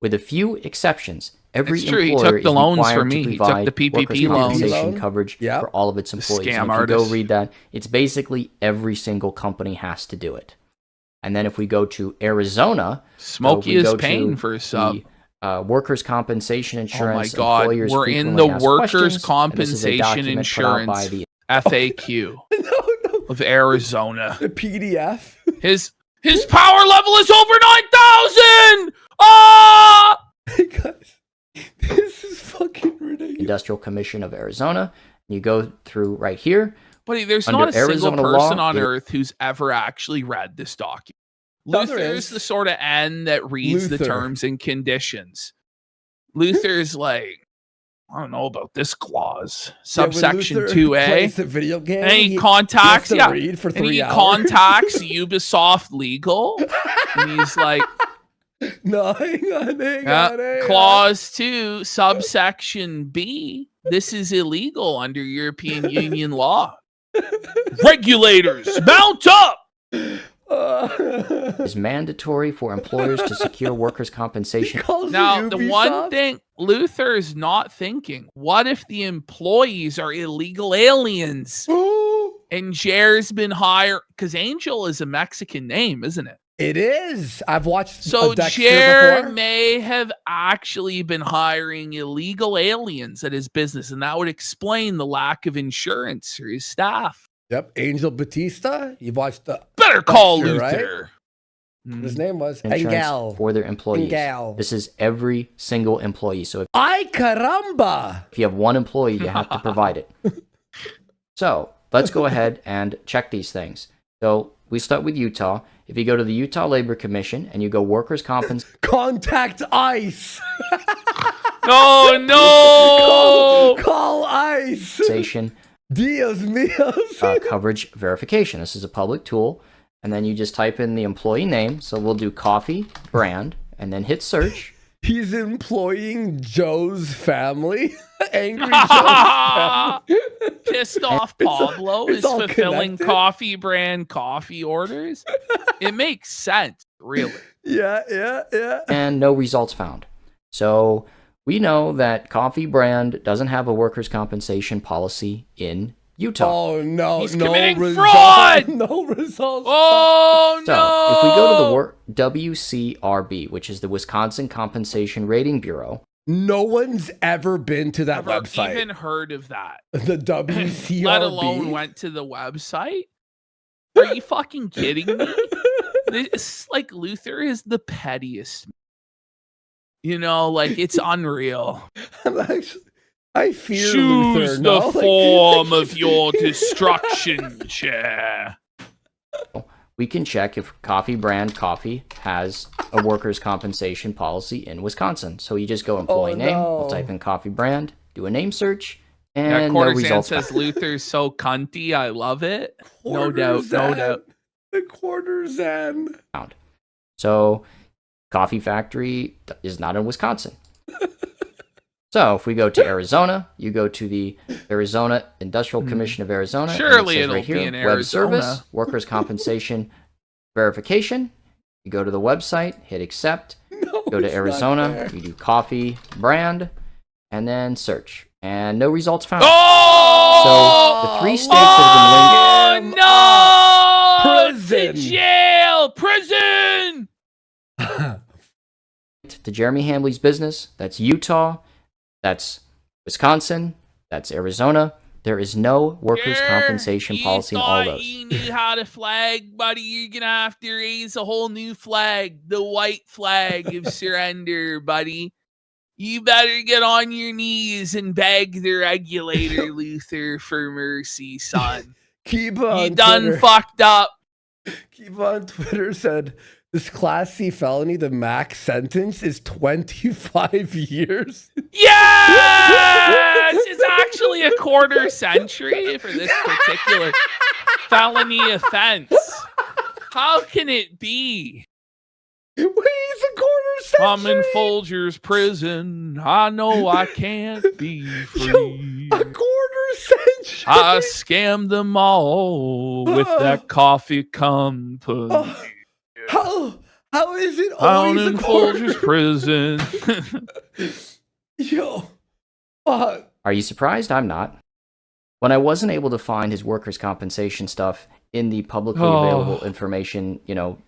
[SPEAKER 4] With a few exceptions, every
[SPEAKER 2] It's true, he
[SPEAKER 4] employer
[SPEAKER 2] took the
[SPEAKER 4] is
[SPEAKER 2] loans
[SPEAKER 4] required
[SPEAKER 2] for me.
[SPEAKER 4] to
[SPEAKER 2] He took
[SPEAKER 4] provide
[SPEAKER 2] the PPP
[SPEAKER 4] workers'
[SPEAKER 2] loans.
[SPEAKER 4] compensation
[SPEAKER 1] Loan?
[SPEAKER 4] coverage
[SPEAKER 1] Yep.
[SPEAKER 4] for all of its employees.
[SPEAKER 2] scam
[SPEAKER 4] And if
[SPEAKER 2] artist.
[SPEAKER 4] you go read that, it's basically every single company has to do it. And then if we go to Arizona,
[SPEAKER 2] Smokey
[SPEAKER 4] we
[SPEAKER 2] is
[SPEAKER 4] go
[SPEAKER 2] paying
[SPEAKER 4] to
[SPEAKER 2] for a sub.
[SPEAKER 4] the workers' compensation insurance.
[SPEAKER 2] God,
[SPEAKER 4] employers
[SPEAKER 2] we're in
[SPEAKER 4] frequently
[SPEAKER 2] the
[SPEAKER 4] ask
[SPEAKER 2] workers'
[SPEAKER 4] questions, and this is a
[SPEAKER 2] compensation
[SPEAKER 4] document put out by
[SPEAKER 2] insurance
[SPEAKER 4] the
[SPEAKER 2] FAQ
[SPEAKER 1] no.
[SPEAKER 2] of Arizona.
[SPEAKER 1] The PDF.
[SPEAKER 2] His power level is over 9,000. Ah!
[SPEAKER 1] Hey guys, this is fucking ridiculous.
[SPEAKER 4] Industrial Commission of Arizona. You go through right here.
[SPEAKER 2] Buddy, there's
[SPEAKER 4] Under
[SPEAKER 2] not a single
[SPEAKER 4] Arizona
[SPEAKER 2] person
[SPEAKER 4] law,
[SPEAKER 2] on
[SPEAKER 4] it-
[SPEAKER 2] earth who's ever actually read this document.
[SPEAKER 1] No, there
[SPEAKER 2] Luther's
[SPEAKER 1] is.
[SPEAKER 2] the sort of N that reads the
[SPEAKER 1] Luther.
[SPEAKER 2] terms and conditions. Luther's like, I don't know about this clause. Subsection
[SPEAKER 1] Yeah, when Luther
[SPEAKER 2] 2A.
[SPEAKER 1] plays the video game.
[SPEAKER 2] And he
[SPEAKER 1] he
[SPEAKER 2] contacts,
[SPEAKER 1] has to read for
[SPEAKER 2] and
[SPEAKER 1] 3
[SPEAKER 2] he
[SPEAKER 1] hours.
[SPEAKER 2] contacts Ubisoft Legal. And he's like,
[SPEAKER 1] No, hang on.
[SPEAKER 2] Clause 2, subsection B. This is illegal under European Union law. Regulators, mount up!
[SPEAKER 4] Is mandatory for employers to secure workers' compensation.
[SPEAKER 2] Now, the one thing Luther is not thinking, what if the employees are illegal aliens? And Jer's been hired, because Angel is a Mexican name, isn't it?
[SPEAKER 1] It is. I've watched
[SPEAKER 2] So
[SPEAKER 1] a Dexter
[SPEAKER 2] Jer
[SPEAKER 1] before.
[SPEAKER 2] may have actually been hiring illegal aliens at his business, and that would explain the lack of insurance for his staff.
[SPEAKER 1] Yep, Angel Batista. You've watched the
[SPEAKER 2] Better call
[SPEAKER 1] Dexter, right?
[SPEAKER 2] Luther.
[SPEAKER 1] His name was
[SPEAKER 4] Insurance
[SPEAKER 1] Engel.
[SPEAKER 4] for their employees.
[SPEAKER 1] Engel.
[SPEAKER 4] This is every single employee. So
[SPEAKER 1] Ay caramba!
[SPEAKER 4] if you have one employee, you have to provide it. So let's go ahead and check these things. So we start with Utah. If you go to the Utah Labor Commission and you go workers' compensation,
[SPEAKER 1] Contact ICE.
[SPEAKER 2] Oh no!
[SPEAKER 1] Call ICE. Dios míos.
[SPEAKER 4] coverage verification. This is a public tool. And then you just type in the employee name. So we'll do coffee brand and then hit search.
[SPEAKER 1] He's employing Joe's family. Angry Joe's family.
[SPEAKER 2] Pissed off Pablo
[SPEAKER 1] it's
[SPEAKER 2] is
[SPEAKER 1] all
[SPEAKER 2] fulfilling
[SPEAKER 1] connected.
[SPEAKER 2] coffee brand coffee orders. It makes sense, really.
[SPEAKER 1] Yeah.
[SPEAKER 4] And no results found. So we know that coffee brand doesn't have a workers' compensation policy in Utah.
[SPEAKER 1] Oh no!
[SPEAKER 2] He's
[SPEAKER 1] no
[SPEAKER 2] committing
[SPEAKER 1] result-
[SPEAKER 2] fraud!
[SPEAKER 1] No results.
[SPEAKER 2] Oh
[SPEAKER 4] So,
[SPEAKER 2] no!
[SPEAKER 4] if we go to the WCRB, which is the Wisconsin Compensation Rating Bureau,
[SPEAKER 1] No one's ever been to that
[SPEAKER 2] Never
[SPEAKER 1] website.
[SPEAKER 2] even heard of that.
[SPEAKER 1] The WCRB.
[SPEAKER 2] Let alone went to the website. Are you fucking kidding me? This, like, Luther is the pettiest. You know, like, it's unreal.
[SPEAKER 1] I fear
[SPEAKER 2] Choose
[SPEAKER 1] Luther.
[SPEAKER 2] the
[SPEAKER 1] no? Like-
[SPEAKER 2] form of your destruction, chair.
[SPEAKER 4] we can check if Coffee Brand Coffee has a workers' compensation policy in Wisconsin. So you just go employee name,
[SPEAKER 1] no.
[SPEAKER 4] we'll type in Coffee Brand, do a name search, and
[SPEAKER 2] Yeah,
[SPEAKER 4] no
[SPEAKER 2] Quarter
[SPEAKER 4] results
[SPEAKER 2] says
[SPEAKER 4] found.
[SPEAKER 2] Luther's so cunty. I love it. No
[SPEAKER 1] Quarters
[SPEAKER 2] doubt, no
[SPEAKER 1] end.
[SPEAKER 2] doubt.
[SPEAKER 1] The quarters end.
[SPEAKER 4] So Coffee Factory is not in Wisconsin. So if we go to Arizona, you go to the Arizona Industrial Commission of Arizona. and
[SPEAKER 2] Surely
[SPEAKER 4] it says
[SPEAKER 2] it'll
[SPEAKER 4] right here,
[SPEAKER 2] be in
[SPEAKER 4] Web
[SPEAKER 2] Arizona.
[SPEAKER 4] Service, Workers' Compensation Verification. You go to the website, hit accept,
[SPEAKER 1] No,
[SPEAKER 4] go to
[SPEAKER 1] it's not
[SPEAKER 4] Arizona,
[SPEAKER 1] there.
[SPEAKER 4] you do coffee brand, and then search. And no results found.
[SPEAKER 2] Oh!
[SPEAKER 4] So the 3 states that have been linked.
[SPEAKER 2] Oh no!
[SPEAKER 1] Prison.
[SPEAKER 2] To jail!
[SPEAKER 4] to Jeremy Hambley's business. That's Utah. That's Wisconsin. That's Arizona. There is no workers' compensation policy in all those.
[SPEAKER 2] You knew how to flag, buddy. You're going to have to raise a whole new flag, the white flag of surrender, buddy. You better get on your knees and beg the regulator, Luther, for mercy, son.
[SPEAKER 1] Kiba
[SPEAKER 2] You done
[SPEAKER 1] Twitter,
[SPEAKER 2] fucked up.
[SPEAKER 1] Kiba on Twitter said, this Class C felony, the max sentence is 25 years.
[SPEAKER 2] Yes! It's actually a quarter century for this particular felony offense. How can it be?
[SPEAKER 1] Wait, it's a quarter century.
[SPEAKER 2] I'm in Folger's prison. I know I can't be free.
[SPEAKER 1] A quarter century.
[SPEAKER 2] I scammed them all with that coffee company.
[SPEAKER 1] How is it
[SPEAKER 2] Down
[SPEAKER 1] always
[SPEAKER 2] in
[SPEAKER 1] a quarter?
[SPEAKER 2] Folger's prison.
[SPEAKER 1] Yo, fuck.
[SPEAKER 4] Are you surprised? I'm not. When I wasn't able to find his workers' compensation stuff in the publicly available information,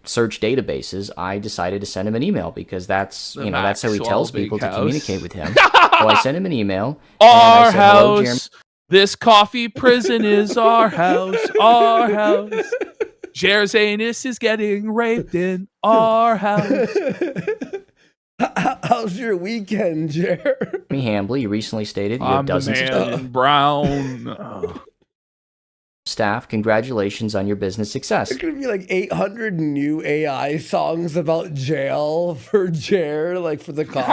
[SPEAKER 4] search databases, I decided to send him an email because that's how he tells people to communicate with him. So I sent him an email.
[SPEAKER 2] Our
[SPEAKER 4] and I said, "Hello, Jeremy."
[SPEAKER 2] house. This coffee prison is our house. Our house. Jer's anus is getting raped in our house.
[SPEAKER 1] How's your weekend, Jer?
[SPEAKER 4] Jeremy Hambley, you recently stated you
[SPEAKER 2] I'm
[SPEAKER 4] have
[SPEAKER 2] the
[SPEAKER 4] dozens
[SPEAKER 2] man
[SPEAKER 4] of
[SPEAKER 2] in brown.
[SPEAKER 4] staff. Congratulations on your business success.
[SPEAKER 1] There's gonna be like 800 new AI songs about jail for Jer, like for the coffee.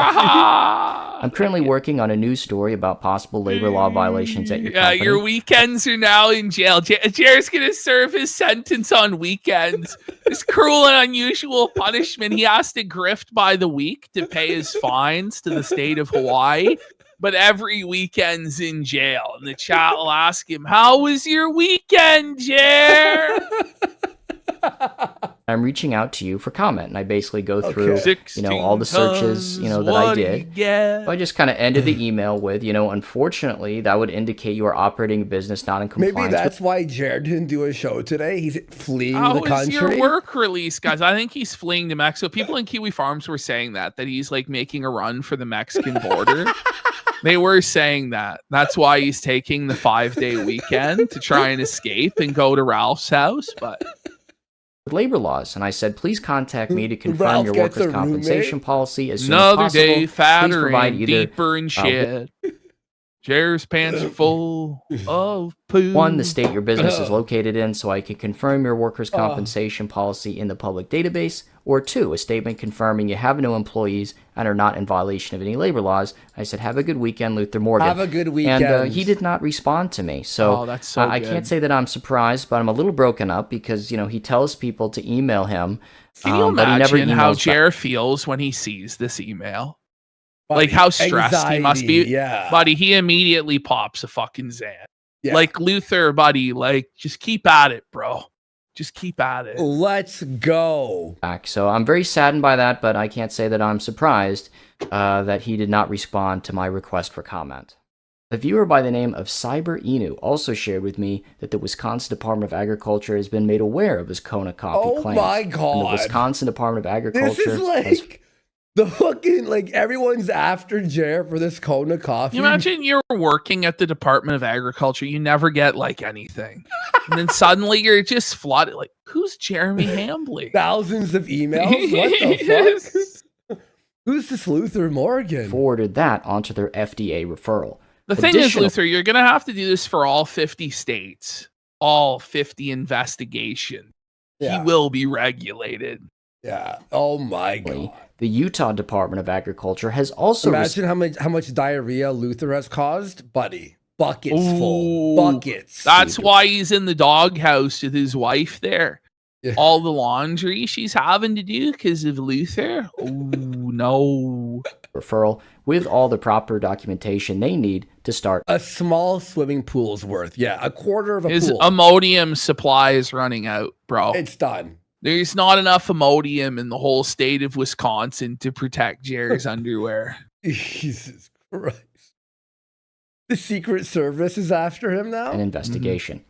[SPEAKER 4] I'm currently working on a news story about possible labor law violations at your company.
[SPEAKER 2] Your weekends are now in jail. Jer's gonna serve his sentence on weekends. This cruel and unusual punishment. He has to grift by the week to pay his fines to the state of Hawaii. But every weekend's in jail. And the chat will ask him, how was your weekend, Jer?
[SPEAKER 4] I'm reaching out to you for comment, and I basically go through,
[SPEAKER 2] 16
[SPEAKER 4] all the searches, that I did. So I just kind of ended the email with, unfortunately, that would indicate you are operating a business not in compliance.
[SPEAKER 1] Maybe that's why Jared didn't do a show today. He's fleeing the
[SPEAKER 2] How
[SPEAKER 1] country.
[SPEAKER 2] is your work release, guys? I think he's fleeing to Mexico. People in Kiwi Farms were saying that he's like making a run for the Mexican border. They were saying that. That's why he's taking the 5-day weekend to try and escape and go to Ralph's house. But
[SPEAKER 4] with labor laws, and I said, please contact me to confirm
[SPEAKER 1] Ralph
[SPEAKER 4] your
[SPEAKER 1] gets
[SPEAKER 4] workers'
[SPEAKER 1] a
[SPEAKER 4] compensation
[SPEAKER 1] roommate?
[SPEAKER 4] policy as soon
[SPEAKER 2] another
[SPEAKER 4] as possible.
[SPEAKER 2] day,
[SPEAKER 4] Please
[SPEAKER 2] fatter
[SPEAKER 4] provide
[SPEAKER 2] and
[SPEAKER 4] either
[SPEAKER 2] deeper and shit. Jer's pants are full of poo.
[SPEAKER 4] 1, the state your business is located in, so I can confirm your workers' compensation policy in the public database, or 2, a statement confirming you have no employees and are not in violation of any labor laws. I said, have a good weekend, Luther Morgan.
[SPEAKER 1] Have a good weekend.
[SPEAKER 4] And he did not respond to me. So,
[SPEAKER 2] that's so
[SPEAKER 4] I
[SPEAKER 2] good.
[SPEAKER 4] can't say that I'm surprised, but I'm a little broken up because, he tells people to email him.
[SPEAKER 2] Can you
[SPEAKER 4] but he never
[SPEAKER 2] imagine how
[SPEAKER 4] emails back.
[SPEAKER 2] Jer feels when he sees this email? Like how stressed he must be.
[SPEAKER 1] Yeah.
[SPEAKER 2] Buddy, he immediately pops a fucking Zan.
[SPEAKER 1] Yeah.
[SPEAKER 2] Like Luther, buddy, just keep at it, bro. Just keep at it.
[SPEAKER 1] Let's go.
[SPEAKER 4] Back. So I'm very saddened by that, but I can't say that I'm surprised that he did not respond to my request for comment. A viewer by the name of Cyber Inu also shared with me that the Wisconsin Department of Agriculture has been made aware of his Kona coffee claims.
[SPEAKER 1] Oh my
[SPEAKER 4] And the
[SPEAKER 1] God.
[SPEAKER 4] Wisconsin Department of Agriculture
[SPEAKER 1] This is
[SPEAKER 4] has
[SPEAKER 1] like the fucking, everyone's after Jer for this Kona coffee.
[SPEAKER 2] You imagine you're working at the Department of Agriculture, you never get anything. And then suddenly you're just flooded. Who's Jeremy Hambley?
[SPEAKER 1] Thousands of emails? What the fuck? Who's this Luther Morgan?
[SPEAKER 4] forwarded that onto their FDA referral.
[SPEAKER 2] The thing is,
[SPEAKER 4] Additional-
[SPEAKER 2] Luther, you're going to have to do this for all 50 states, all 50 investigations.
[SPEAKER 1] Yeah.
[SPEAKER 2] He will be regulated.
[SPEAKER 1] Yeah. Oh my God.
[SPEAKER 4] The Utah Department of Agriculture has also
[SPEAKER 1] Imagine how much diarrhea Luther has caused, buddy. Buckets full.
[SPEAKER 2] Ooh.
[SPEAKER 1] Buckets.
[SPEAKER 2] That's why he's in the doghouse with his wife there.
[SPEAKER 1] Yeah.
[SPEAKER 2] All the laundry she's having to do because of Luther. Oh, no.
[SPEAKER 4] referral with all the proper documentation they need to start.
[SPEAKER 1] A small swimming pool's worth. Yeah, a quarter of a
[SPEAKER 2] His
[SPEAKER 1] pool.
[SPEAKER 2] Imodium supply is running out, bro.
[SPEAKER 1] It's done.
[SPEAKER 2] There's not enough Imodium in the whole state of Wisconsin to protect Jerry's underwear.
[SPEAKER 1] Jesus Christ. The Secret Service is after him now?
[SPEAKER 4] An investigation.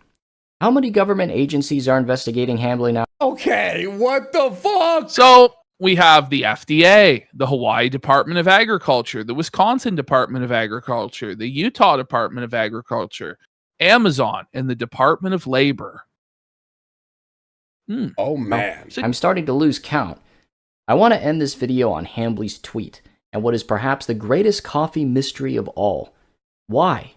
[SPEAKER 4] How many government agencies are investigating Hambley now?
[SPEAKER 1] Okay, what the fuck?
[SPEAKER 2] So We have the FDA, the Hawaii Department of Agriculture, the Wisconsin Department of Agriculture, the Utah Department of Agriculture, Amazon, and the Department of Labor.
[SPEAKER 1] Oh, man.
[SPEAKER 2] So
[SPEAKER 4] I'm starting to lose count. I want to end this video on Hambly's tweet and what is perhaps the greatest coffee mystery of all. Why?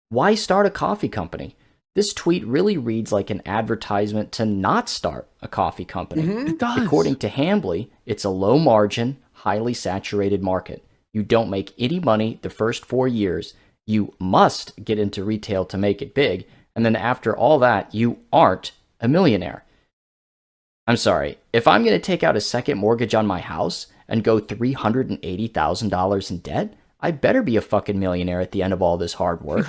[SPEAKER 4] Why start a coffee company? This tweet really reads like an advertisement to not start a coffee company.
[SPEAKER 2] it does.
[SPEAKER 4] According to Hambly, it's a low margin, highly saturated market. You don't make any money the first 4 years. You must get into retail to make it big. And then after all that, you aren't a millionaire. I'm sorry, if I'm going to take out a second mortgage on my house and go $380,000 in debt, I better be a fucking millionaire at the end of all this hard work.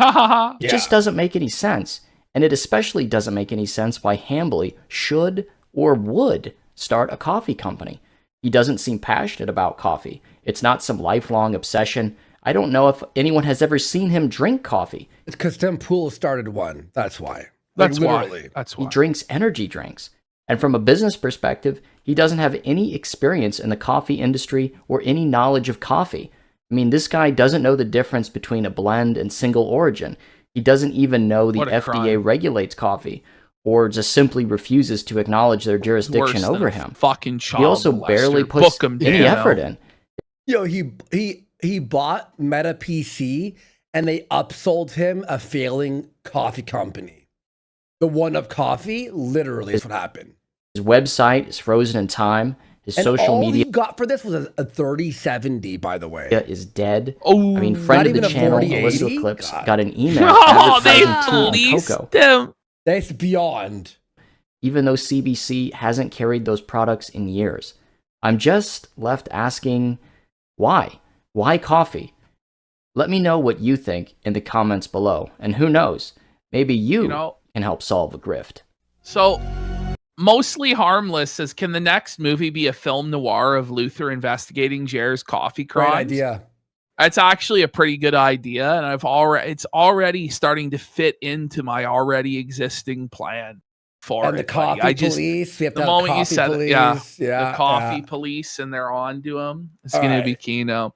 [SPEAKER 4] It just doesn't make any sense. And it especially doesn't make any sense why Hambly should or would start a coffee company. He doesn't seem passionate about coffee. It's not some lifelong obsession. I don't know if anyone has ever seen him drink coffee.
[SPEAKER 1] It's because Tim Pool started one. That's why.
[SPEAKER 2] That's
[SPEAKER 1] literally.
[SPEAKER 2] why. That's
[SPEAKER 4] He
[SPEAKER 2] why.
[SPEAKER 4] drinks energy drinks. And from a business perspective, he doesn't have any experience in the coffee industry or any knowledge of coffee. I mean, this guy doesn't know the difference between a blend and single origin. He doesn't even know the
[SPEAKER 2] What a
[SPEAKER 4] FDA
[SPEAKER 2] crime.
[SPEAKER 4] regulates coffee, or just simply refuses to acknowledge their jurisdiction
[SPEAKER 2] Worse
[SPEAKER 4] over
[SPEAKER 2] than a
[SPEAKER 4] him.
[SPEAKER 2] Fucking child
[SPEAKER 4] He also
[SPEAKER 2] molester.
[SPEAKER 4] barely puts
[SPEAKER 2] Book him
[SPEAKER 4] any
[SPEAKER 2] down.
[SPEAKER 4] effort in.
[SPEAKER 1] Yo, he bought Meta PC and they upsold him a failing coffee company. The One Up Coffee, literally, is what happened.
[SPEAKER 4] His website is frozen in time. His
[SPEAKER 1] And
[SPEAKER 4] social
[SPEAKER 1] all
[SPEAKER 4] media
[SPEAKER 1] he got for this was a 3070, by the way.
[SPEAKER 4] is dead.
[SPEAKER 2] Oh,
[SPEAKER 4] I mean, friend of
[SPEAKER 1] even
[SPEAKER 4] the
[SPEAKER 1] a
[SPEAKER 4] channel,
[SPEAKER 1] 4080?
[SPEAKER 4] Melissa Clips,
[SPEAKER 1] God.
[SPEAKER 4] got an email
[SPEAKER 2] oh, they
[SPEAKER 4] advertising tea and
[SPEAKER 2] fleeced
[SPEAKER 4] cocoa.
[SPEAKER 2] him.
[SPEAKER 1] That's beyond.
[SPEAKER 4] Even though CBC hasn't carried those products in years. I'm just left asking, why? Why coffee? Let me know what you think in the comments below. And who knows, maybe you can help solve a grift.
[SPEAKER 2] So, Mostly Harmless says, can the next movie be a film noir of Luther investigating Jer's coffee
[SPEAKER 1] Great
[SPEAKER 2] crimes?
[SPEAKER 1] idea.
[SPEAKER 2] That's actually a pretty good idea, and it's already starting to fit into my already existing plan for
[SPEAKER 1] And the
[SPEAKER 2] it, buddy.
[SPEAKER 1] coffee police. We have to
[SPEAKER 2] The
[SPEAKER 1] have
[SPEAKER 2] moment you
[SPEAKER 1] coffee
[SPEAKER 2] said
[SPEAKER 1] police.
[SPEAKER 2] yeah,
[SPEAKER 1] Yeah,
[SPEAKER 2] the coffee
[SPEAKER 1] yeah.
[SPEAKER 2] police, and they're on to him. It's
[SPEAKER 1] All
[SPEAKER 2] going to
[SPEAKER 1] right.
[SPEAKER 2] be Kino.